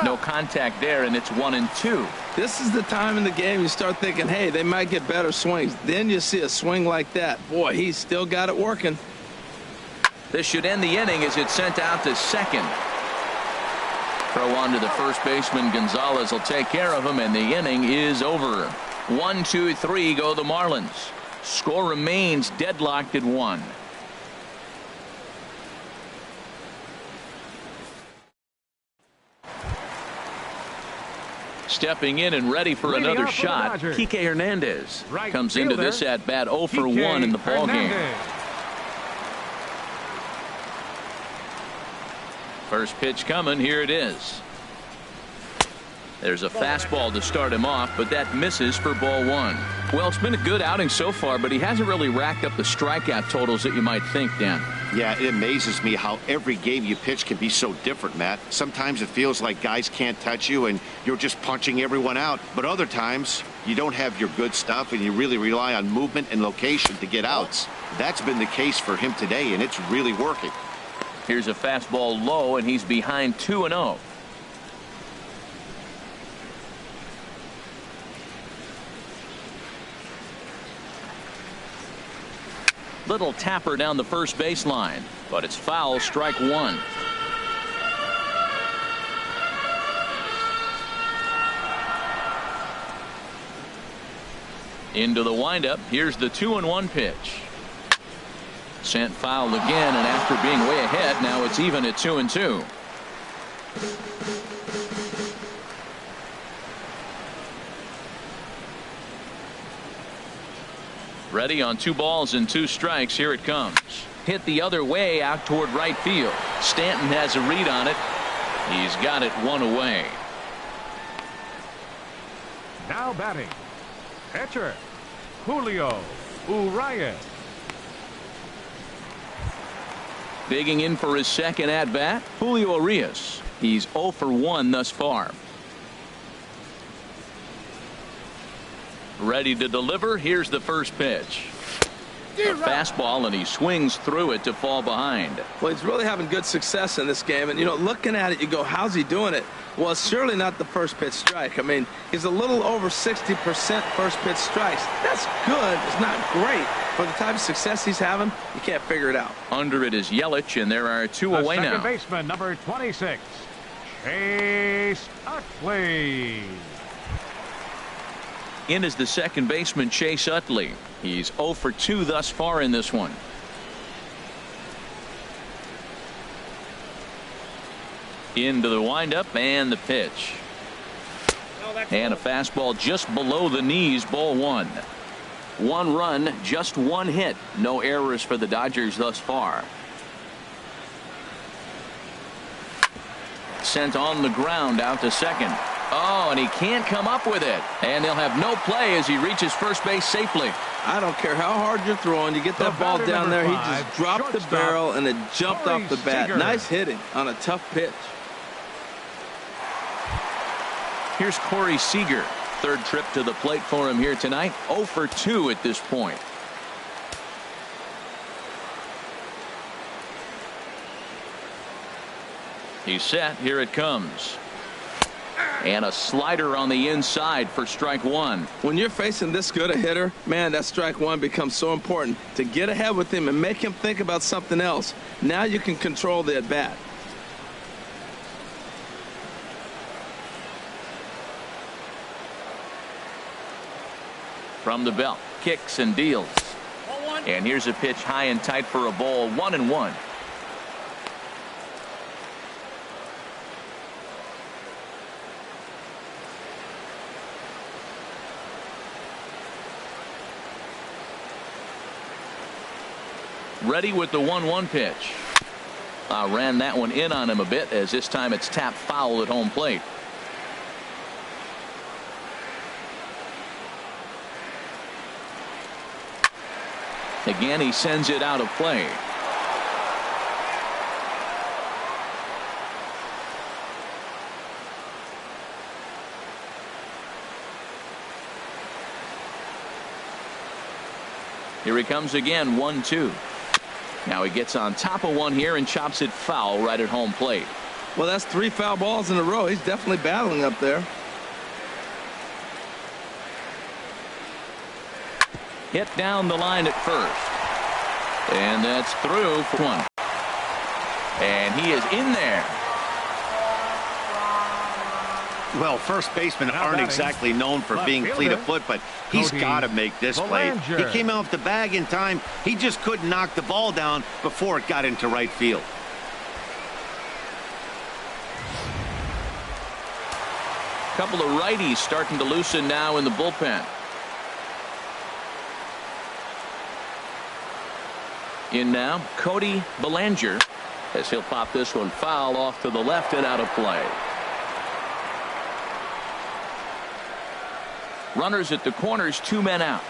No contact there, and it's 1-2. This is the time in the game you start thinking, hey, they might get better swings. Then you see a swing like that. Boy, he's still got it working. This should end the inning as it's sent out to second. Throw on to the first baseman. Gonzalez will take care of him, and the inning is over. 1-2-3 go the Marlins. Score remains deadlocked at 1. Stepping in and ready for another shot, Kike Hernandez comes into this at bat 0 for 1 in the ball game. First pitch coming. Here it is. There's a fastball to start him off, but that misses for ball 1. Well, it's been a good outing so far, but he hasn't really racked up the strikeout totals that you might think, Dan. Yeah, it amazes me how every game you pitch can be so different, Matt. Sometimes it feels like guys can't touch you and you're just punching everyone out. But other times you don't have your good stuff and you really rely on movement and location to get outs. That's been the case for him today, and it's really working. Here's a fastball low, and he's behind 2-0. Little tapper down the first baseline, but it's foul. Strike one. Into the windup. Here's the 2-1 pitch. Sent foul again, and after being way ahead, now it's even at 2-2. Ready on 2 balls and 2 strikes. Here it comes. Hit the other way out toward right field. Stanton has a read on it. He's got it 1 away. Now batting, pitcher Julio Urias. Digging in for his second at bat, Julio Urias. He's 0 for 1 thus far. Ready to deliver. Here's the first pitch. A fastball, and he swings through it to fall behind. Well, he's really having good success in this game, and looking at it, you go, how's he doing it? Well, it's surely not the first pitch strike. I mean, he's a little over 60% first pitch strikes. That's good. It's not great. For the type of success he's having, you can't figure it out. Under it is Yelich, and there are 2 away now. Second baseman, number 26, Chase Utley. In is the second baseman, Chase Utley. He's 0 for 2 thus far in this one. Into the windup and the pitch. And a fastball just below the knees. Ball 1. 1 run, just 1 hit. No errors for the Dodgers thus far. Sent on the ground out to second. Oh, and he can't come up with it. And they'll have no play as he reaches first base safely. I don't care how hard you're throwing. You get that ball down there. He just dropped the barrel and it jumped off the bat. Nice hitting on a tough pitch. Here's Corey Seager. Third trip to the plate for him here tonight. 0 for 2 at this point. He's set. Here it comes. And a slider on the inside for strike 1. When you're facing this good a hitter, man, that strike 1 becomes so important. To get ahead with him and make him think about something else. Now you can control the at bat. From the belt, kicks and deals. And here's a pitch high and tight for a ball. 1-1. Ready with the 1-1 pitch. Ran that one in on him a bit, as this time it's tapped foul at home plate. Again, he sends it out of play. Here he comes again, 1-2. Now he gets on top of one here and chops it foul right at home plate. Well, that's 3 foul balls in a row. He's definitely battling up there. Hit down the line at first. And that's through for one. And he is in there. Well, first basemen aren't exactly known for being fleet of foot, but he's got to make this play. He came off the bag in time. He just couldn't knock the ball down before it got into right field. Couple of righties starting to loosen now in the bullpen. In now, Cody Bellinger, as he'll pop this one foul off to the left and out of play. Runners at the corners, 2 men out.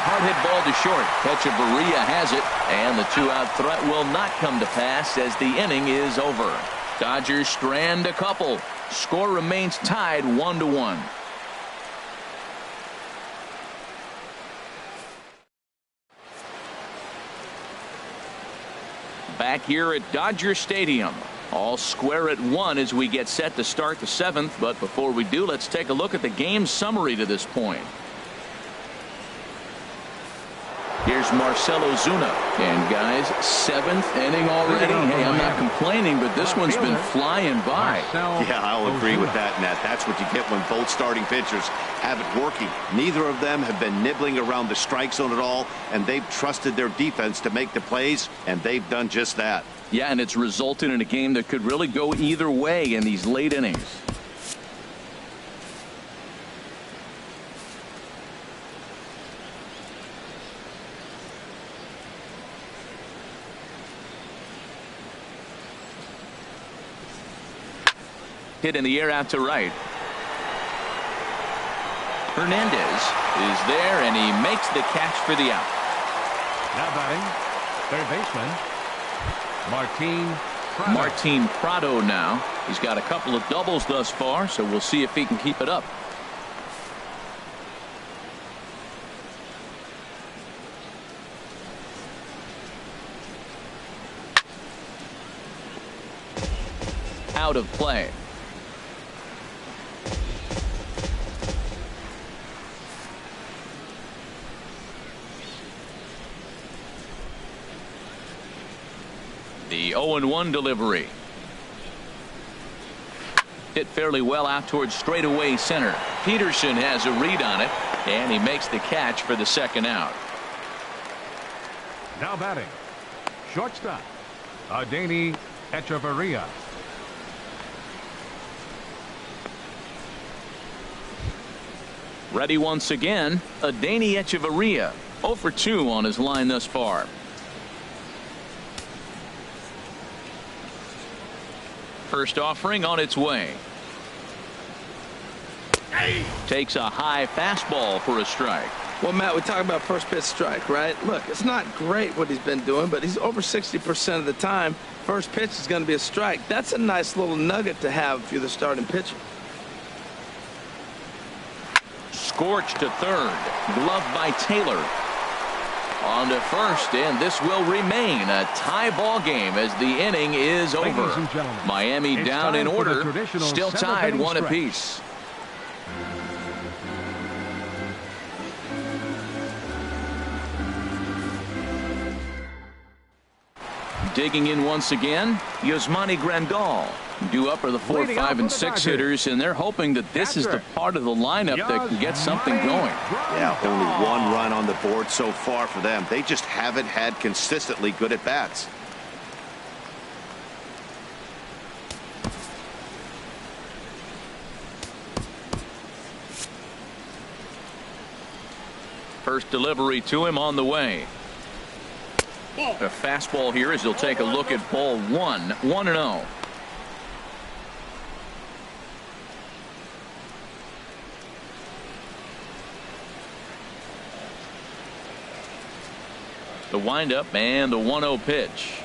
Hard hit ball to short. Echeverria has it, and the 2-out threat will not come to pass as the inning is over. Dodgers strand a couple. Score remains tied 1-1. Back here at Dodger Stadium. All square at 1 as we get set to start the 7th. But before we do, let's take a look at the game summary to this point. Here's Marcell Ozuna. And guys, 7th inning already. Hey, I'm not complaining, but this one's been flying by. Yeah, I'll agree with that, Nat. That's what you get when both starting pitchers have it working. Neither of them have been nibbling around the strike zone at all, and they've trusted their defense to make the plays, and they've done just that. Yeah, and it's resulted in a game that could really go either way in these late innings. Hit in the air out to right. Hernandez is there, and he makes the catch for the out. Now batting, third baseman, Martin Prado now. He's got a couple of doubles thus far, so we'll see if he can keep it up. Out of play. The 0-1 delivery. Hit fairly well out towards straightaway center. Peterson has a read on it, and he makes the catch for the second out. now batting, shortstop, Adeiny Echeverria. Ready once again, Adeiny Echeverria, 0 for 2 on his line thus far. First offering on its way. Takes a high fastball for a strike. Well, Matt, we talk about first pitch strike, right? Look, it's not great what he's been doing, but he's over 60% of the time. First pitch is going to be a strike. That's a nice little nugget to have if you're the starting pitcher. Scorched to third. Gloved by Taylor. On to first, and this will remain a tie ball game as the inning is over. Miami down in order, still tied 1 apiece. Digging in once again, Yasmani Grandal. Due up are the 4, 5, and 6 hitters, and they're hoping that this is the part of the lineup that can get something going. Yeah, only 1 run on the board so far for them. They just haven't had consistently good at bats. First delivery to him on the way. A fastball here as he'll take a look at ball 1, 1-0. The windup and the 1-0 pitch.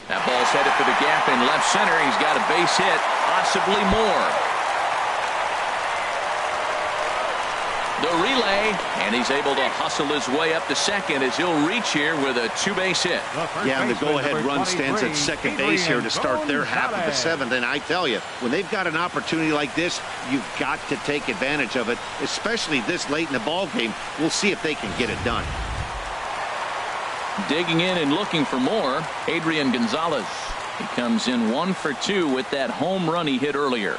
That ball's headed for the gap in left center. He's got a base hit, possibly more. and he's able to hustle his way up to second as he'll reach here with a two-base hit. Yeah, and the go-ahead run stands at second base here to start their half of the seventh. And I tell you, when they've got an opportunity like this, you've got to take advantage of it, especially this late in the ball game. We'll see if they can get it done. Digging in and looking for more, Adrian Gonzalez. He comes in 1 for 2 with that home run he hit earlier.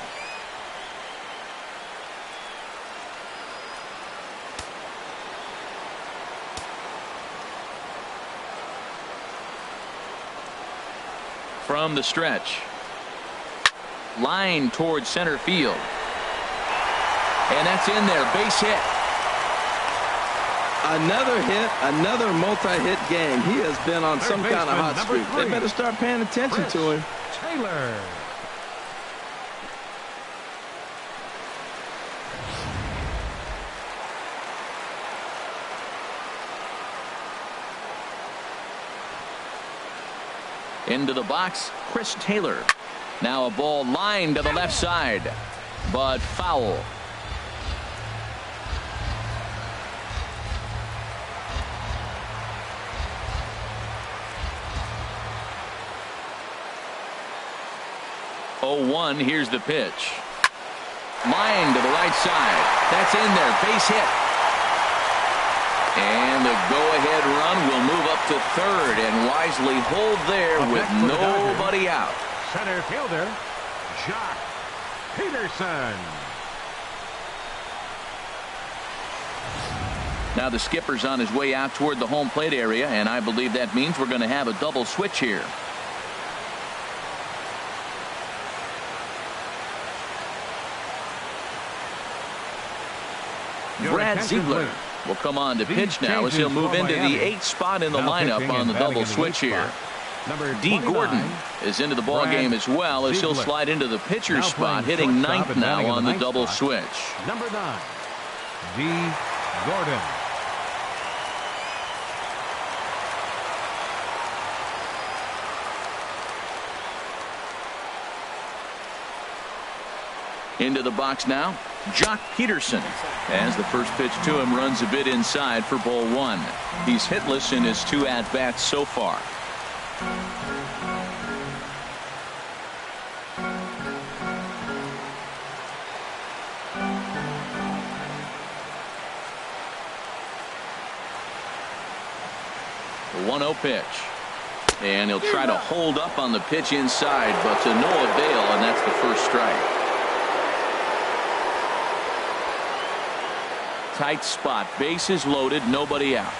From the stretch. Line towards center field. And that's in there. Base hit. Another hit, another multi-hit game. He has been on some kind of hot streak. They better start paying attention to him. Taylor. Into the box, Chris Taylor. Now a ball lined to the left side, but foul. Oh, 1, here's the pitch. Line to the right side. That's in there. Base hit. And the go-ahead run will move up to third and wisely hold there with nobody out. Center fielder, Jock Peterson. Now the skipper's on his way out toward the home plate area, and I believe that means we're going to have a double switch here. Brad Ziegler will come on to pitch now as he'll move into the 8th spot in the lineup on the double switch here. D. Gordon is into the ball game as well as he'll slide into the pitcher's spot, hitting 9th now on the double switch. Number 9, D. Gordon. Into the box now, Jock Peterson, as the first pitch to him runs a bit inside for ball 1. He's hitless in his 2 at-bats so far. The 1-0 pitch. And he'll try to hold up on the pitch inside, but to no avail, and that's the first strike. Tight spot, bases loaded, nobody out.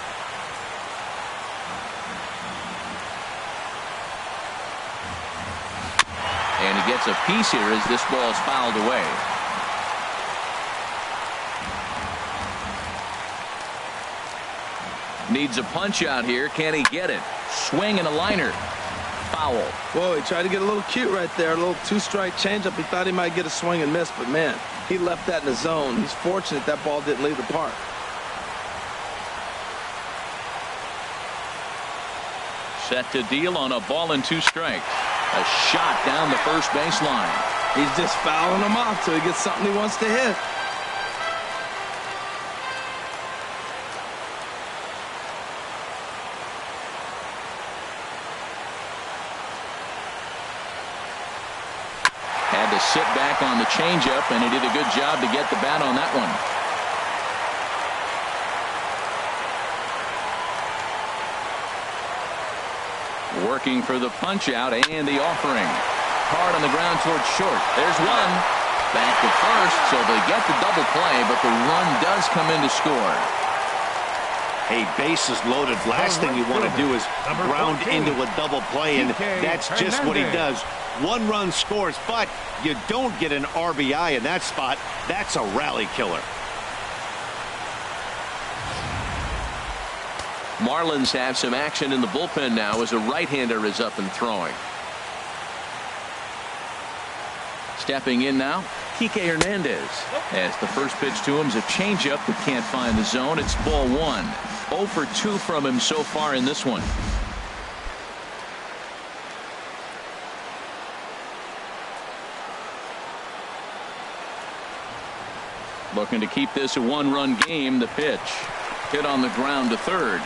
And he gets a piece here as this ball is fouled away. Needs a punch out here. Can he get it? Swing and a liner. Foul. Whoa, he tried to get a little cute right there. A little 2-strike changeup. He thought he might get a swing and miss, but man, he left that in the zone. He's fortunate that ball didn't leave the park. Set to deal on a ball and 2 strikes. A shot down the first baseline. He's just fouling him off till he gets something he wants to hit. Had to sit back on the changeup, and he did a good job to get the bat on that one. Working for the punch out and the offering. Hard on the ground towards short. There's one. Back to first, so they get the double play, but the run does come in to score. Hey, bases loaded. Last thing you want to do is ground into a double play, and that's just what he does. 1 run scores, but you don't get an RBI in that spot. That's a rally killer. Marlins have some action in the bullpen now as a right-hander is up and throwing. Stepping in now, Kike Hernandez. As the first pitch to him is a changeup that can't find the zone. It's ball 1. 0 for 2 from him so far in this one. Looking to keep this a one-run game. The pitch hit on the ground to third.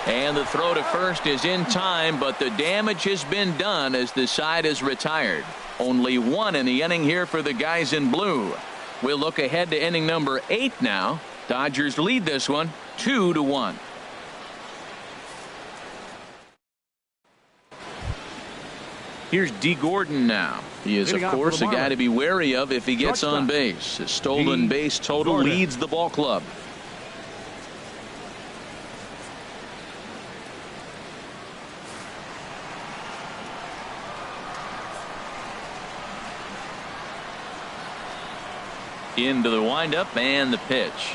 And the throw to first is in time, but the damage has been done as the side is retired. Only one in the inning here for the guys in blue. We'll look ahead to inning number 8 now. Dodgers lead this one 2-1. Here's D. Gordon now. He is, of course, a guy to be wary of if he gets on base. His stolen base total leads the ball club. Into the windup and the pitch.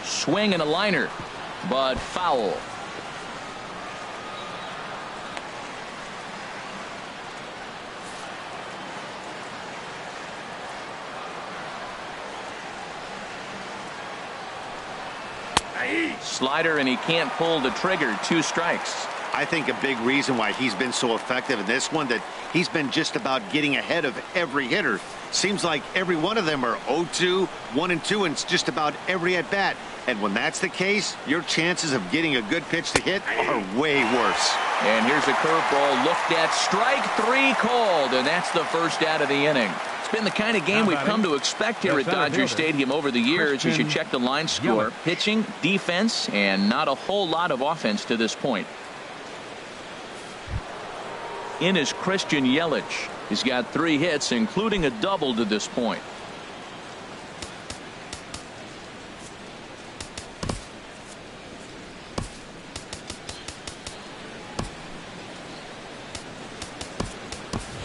Swing and a liner, but foul. Slider, and he can't pull the trigger. 2 strikes. I think a big reason why he's been so effective in this one, that he's been just about getting ahead of every hitter. Seems like every one of them are 0-2, 1-2, and it's just about every at bat. And when that's the case, your chances of getting a good pitch to hit are way worse. And here's a curveball looked at. Strike 3 called, and that's the first out of the inning. It's been the kind of game we've come to expect here at Dodger Stadium over the years. You should check the line score. Pitching, defense, and not a whole lot of offense to this point. In is Christian Yelich. He's got 3 hits, including a double to this point.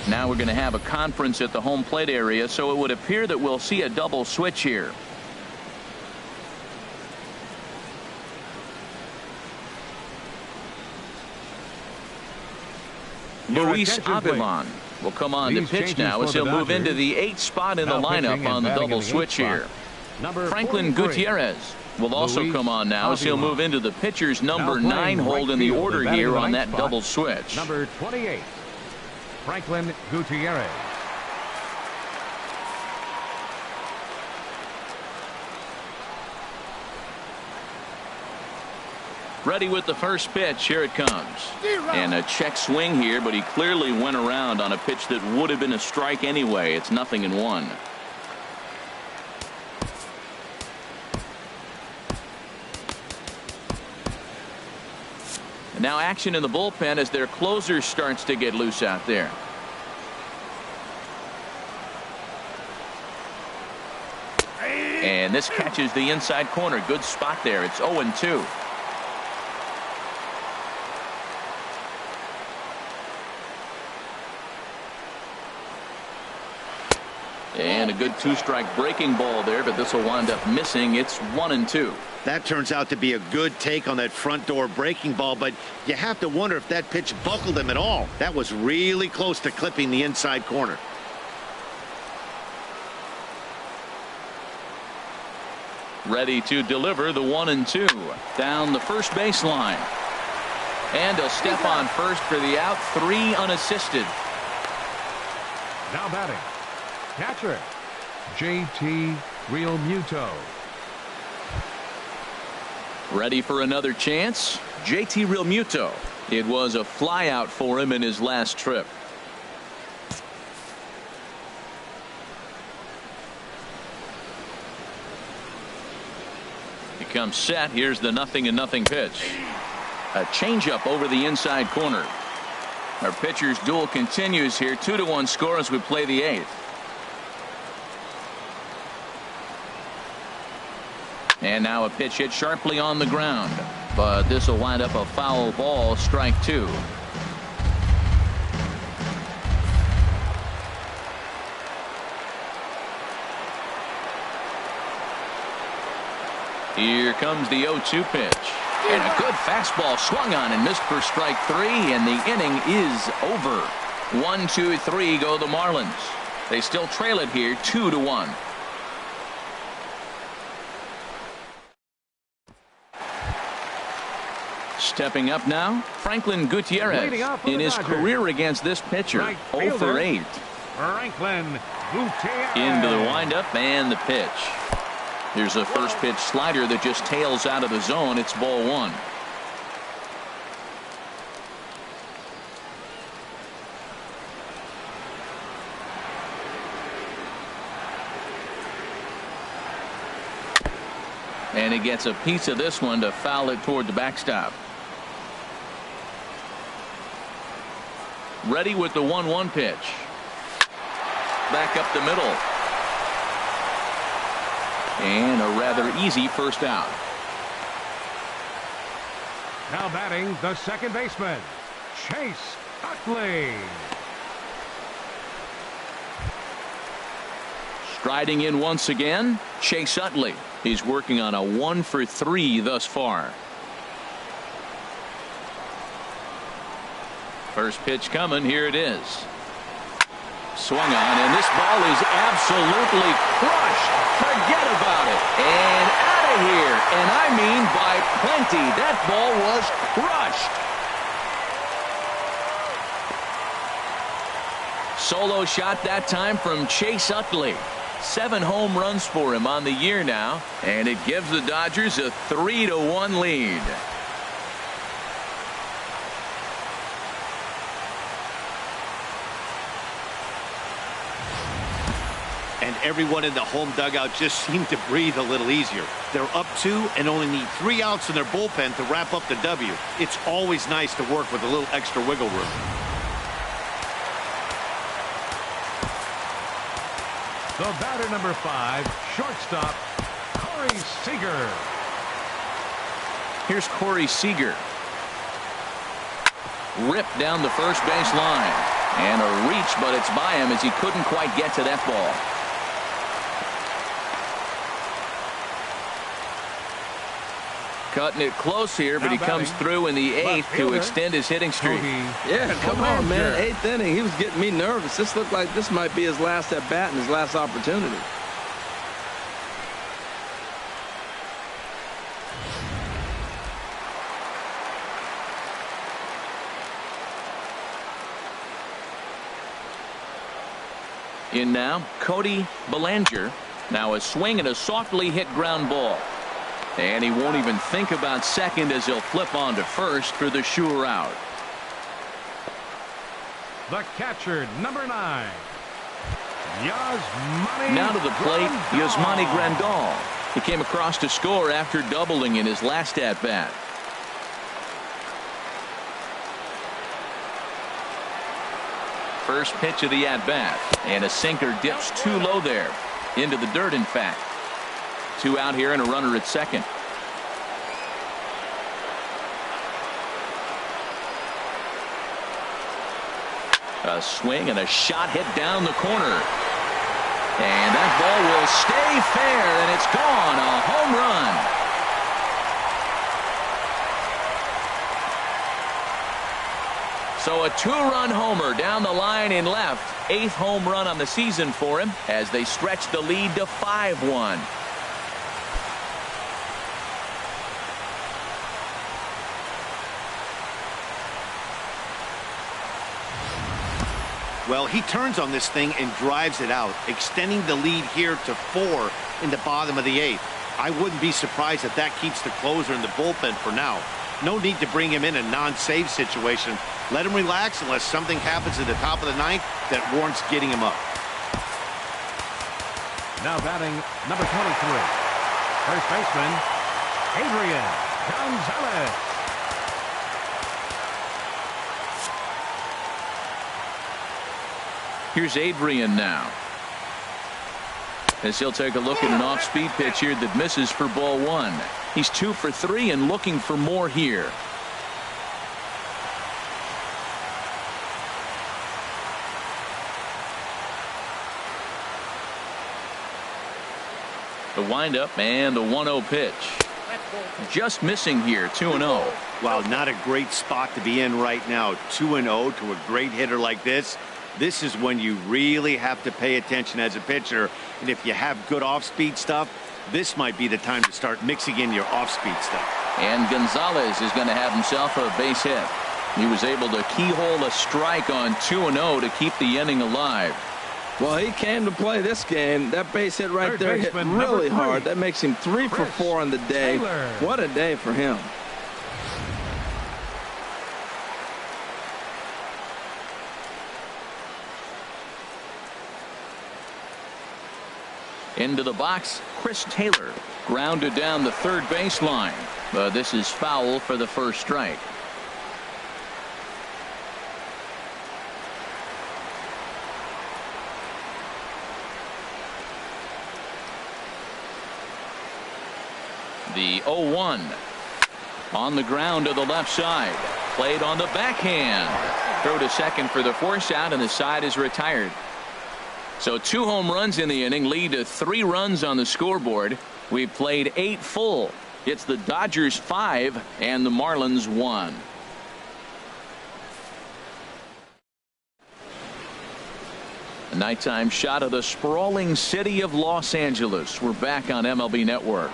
Now we're going to have a conference at the home plate area, so it would appear that we'll see a double switch here. Luis Avilan will come on to pitch now as he'll move into the 8th spot in the lineup on the double switch here. Franklin Gutierrez will also come on now as he'll move into the pitcher's number 9 hold in the order here on that double switch. Number 28, Franklin Gutierrez. Ready with the first pitch. Here it comes. And a check swing here, but he clearly went around on a pitch that would have been a strike anyway. It's 0-1. And now action in the bullpen as their closer starts to get loose out there. And this catches the inside corner. Good spot there. It's 0-2. And a good 2-strike breaking ball there, but this will wind up missing. It's 1-2. That turns out to be a good take on that front door breaking ball, but you have to wonder if that pitch buckled him at all. That was really close to clipping the inside corner. Ready to deliver the 1-2 down the first baseline. And he'll step on first for the out. 3 unassisted. Now batting, catcher, JT Realmuto. Ready for another chance. JT Realmuto. It was a flyout for him in his last trip. He comes set. Here's the 0-0 pitch. A changeup over the inside corner. Our pitcher's duel continues here. 2-1 score as we play the 8th. And now a pitch hit sharply on the ground, but this will wind up a foul ball. Strike 2. Here comes the 0-2 pitch. And a good fastball swung on and missed for strike 3, and the inning is over. 1-2-3 go the Marlins. They still trail it here 2-1. Stepping up now, Franklin Gutierrez in his career against this pitcher. 0 for 8. Franklin Gutierrez. Into the windup and the pitch. Here's a first pitch slider that just tails out of the zone. It's ball one. And he gets a piece of this one to foul it toward the backstop. Ready with the 1-1 pitch. Back up the middle. And a rather easy first out. Now batting the second baseman, Chase Utley. Striding in once again, Chase Utley. He's working on a 1-for-3 thus far. First pitch coming. Here it is. Swung on, and this ball is absolutely crushed. Forget about it. And out of here. And I mean by plenty. That ball was crushed. Solo shot that time from Chase Utley. 7 home runs for him on the year now, and it gives the Dodgers a 3-1 lead. And everyone in the home dugout just seemed to breathe a little easier. They're up 2 and only need 3 outs in their bullpen to wrap up the W. It's always nice to work with a little extra wiggle room. The batter, number 5, shortstop, Corey Seager. Here's Corey Seager. Ripped down the first base line. And a reach, but it's by him as he couldn't quite get to that ball. Cutting it close here, but he comes through in the 8th to extend his hitting streak. Yeah, come on, man. 8th inning. He was getting me nervous. This looked like this might be his last at bat and his last opportunity. In now, Cody Bellinger. Now a swing and a softly hit ground ball. And he won't even think about second as he'll flip on to first for the sure out. The catcher, number 9, Yasmani. Now to the plate, Grandal. Yasmani Grandal. He came across to score after doubling in his last at bat. First pitch of the at bat, and a sinker dips too low there, into the dirt in fact. 2 out here and a runner at second. A swing and a shot hit down the corner. And that ball will stay fair, and it's gone. A home run. So a 2-run homer down the line in left. 8th home run on the season for him as they stretch the lead to 5-1. Well, he turns on this thing and drives it out, extending the lead here to 4 in the bottom of the 8th. I wouldn't be surprised if that keeps the closer in the bullpen for now. No need to bring him in a non-save situation. Let him relax unless something happens at the top of the 9th that warrants getting him up. Now batting number 23, first baseman, Adrian Gonzalez. Here's Adrian now, as he'll take a look at an off-speed pitch here that misses for ball 1. He's 2 for 3 and looking for more here. The windup and the 1-0 pitch. Just missing here, 2-0. Wow, not a great spot to be in right now. 2-0 to a great hitter like this. This is when you really have to pay attention as a pitcher. And if you have good off-speed stuff, this might be the time to start mixing in your off-speed stuff. And Gonzalez is going to have himself a base hit. He was able to keyhole a strike on 2-0 to keep the inning alive. Well, he came to play this game. That base hit right there hit really hard. That makes him 3 for 4 on the day. What a day for him. Into the box, Chris Taylor grounded down the third baseline, but this is foul for the first strike. The 0-1 on the ground to the left side, played on the backhand, throw to second for the force out, and the side is retired. So 2 home runs in the inning lead to 3 runs on the scoreboard. We've played 8 full. It's the Dodgers 5 and the Marlins 1. A nighttime shot of the sprawling city of Los Angeles. We're back on MLB Network.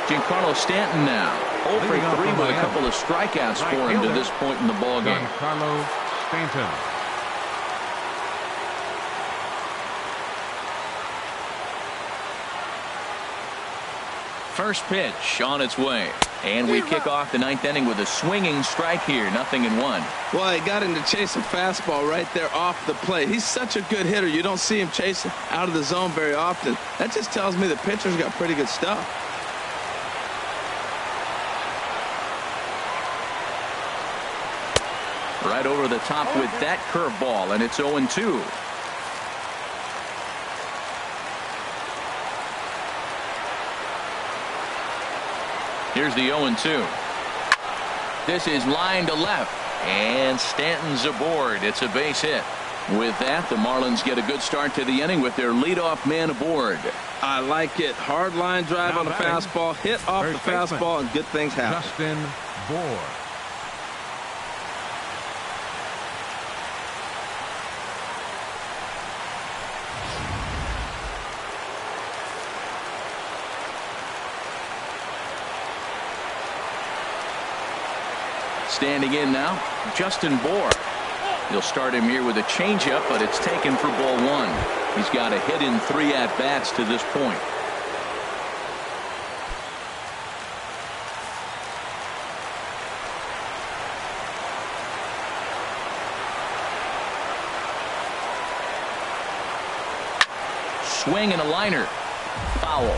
Giancarlo Stanton now 0 for 3 with a couple of strikeouts for him to this point in the ballgame. Giancarlo Stanton. First pitch on its way, and we kick off the 9th inning with a swinging strike here, 0-1. Well, he got him to chase a fastball right there off the plate. He's such a good hitter. You don't see him chasing out of the zone very often. That just tells me the pitcher's got pretty good stuff. Right over the top with that curveball, and it's 0-2. Here's the 0-2. This is line to left, and Stanton's aboard. It's a base hit. With that, the Marlins get a good start to the inning with their leadoff man aboard. I like it. Hard line drive on the fastball, hit off the fastball, and good things happen. Justin Bour. Standing in now, Justin Bour. You'll start him here with a changeup, but it's taken for ball 1. He's got a hit in 3 at-bats to this point. Swing and a liner. Foul.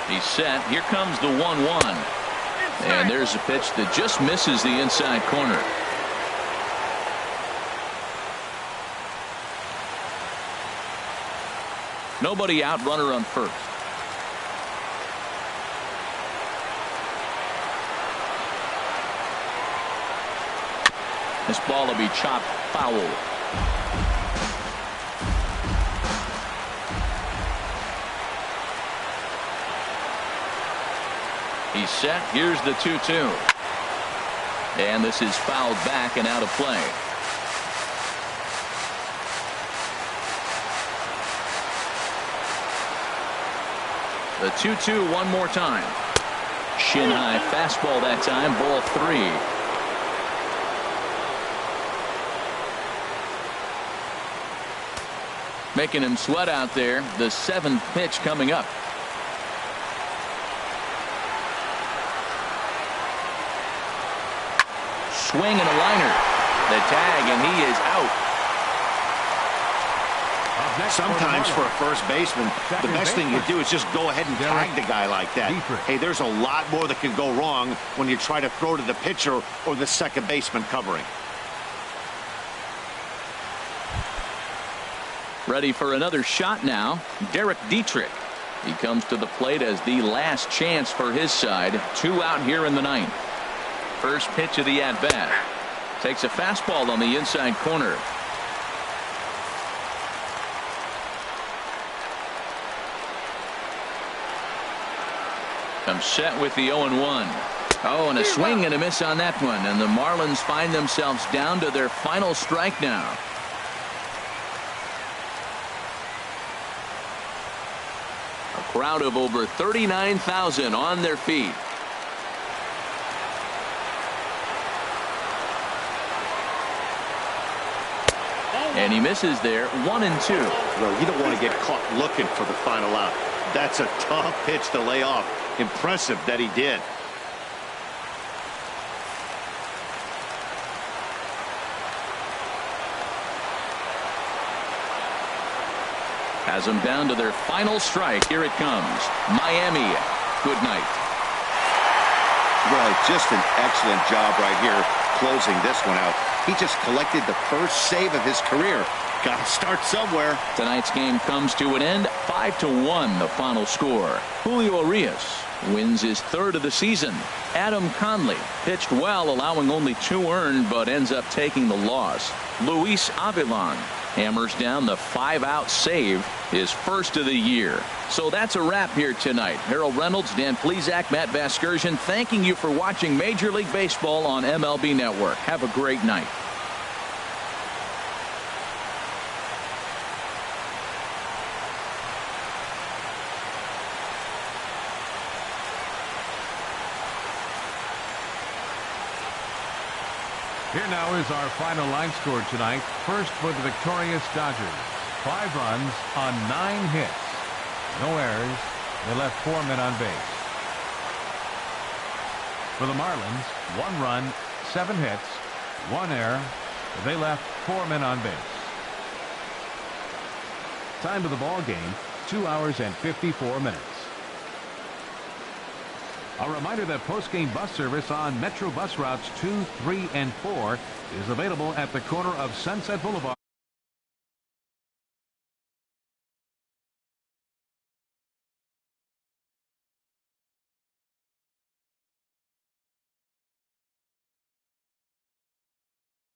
He's set. Here comes the 1-1. And there's a pitch that just misses the inside corner. Nobody out, runner on first. This ball will be chopped foul. He's set. Here's the 2-2. And this is fouled back and out of play. The 2-2 one more time. Shin high fastball that time. Ball 3. Making him sweat out there. The 7th pitch coming up. Swing and a liner. The tag, and he is out. Sometimes for a first baseman, the best thing you do is just go ahead and tag the guy like that. Hey, there's a lot more that can go wrong when you try to throw to the pitcher or the second baseman covering. Ready for another shot now. Derek Dietrich. He comes to the plate as the last chance for his side. 2 out here in the 9th. First pitch of the at-bat. Takes a fastball on the inside corner. Comes set with the 0-1. Oh, and a swing and a miss on that one. And the Marlins find themselves down to their final strike now. crowd of over 39,000 on their feet. And he misses there, 1-2. Well, you don't want to get caught looking for the final out. That's a tough pitch to lay off. Impressive that he did. Has them down to their final strike. Here it comes. Miami. Good night. Well, just an excellent job right here closing this one out. He just collected the first save of his career. Got to start somewhere. Tonight's game comes to an end. 5-1 the final score. Julio Urias wins his third of the season. Adam Conley pitched well, allowing only 2 earned, but ends up taking the loss. Luis Avilan hammers down the 5-out save, his first of the year. So that's a wrap here tonight. Harold Reynolds, Dan Plesac, Matt Vasgersian, thanking you for watching Major League Baseball on MLB Network. Have a great night. Here now is our final line score tonight. First for the victorious Dodgers. 5 runs on 9 hits. No errors. They left 4 men on base. For the Marlins, 1 run, 7 hits, 1 error. They left 4 men on base. Time of the ball game, 2 hours and 54 minutes. A reminder that post-game bus service on Metro bus routes 2, 3, and 4 is available at the corner of Sunset Boulevard.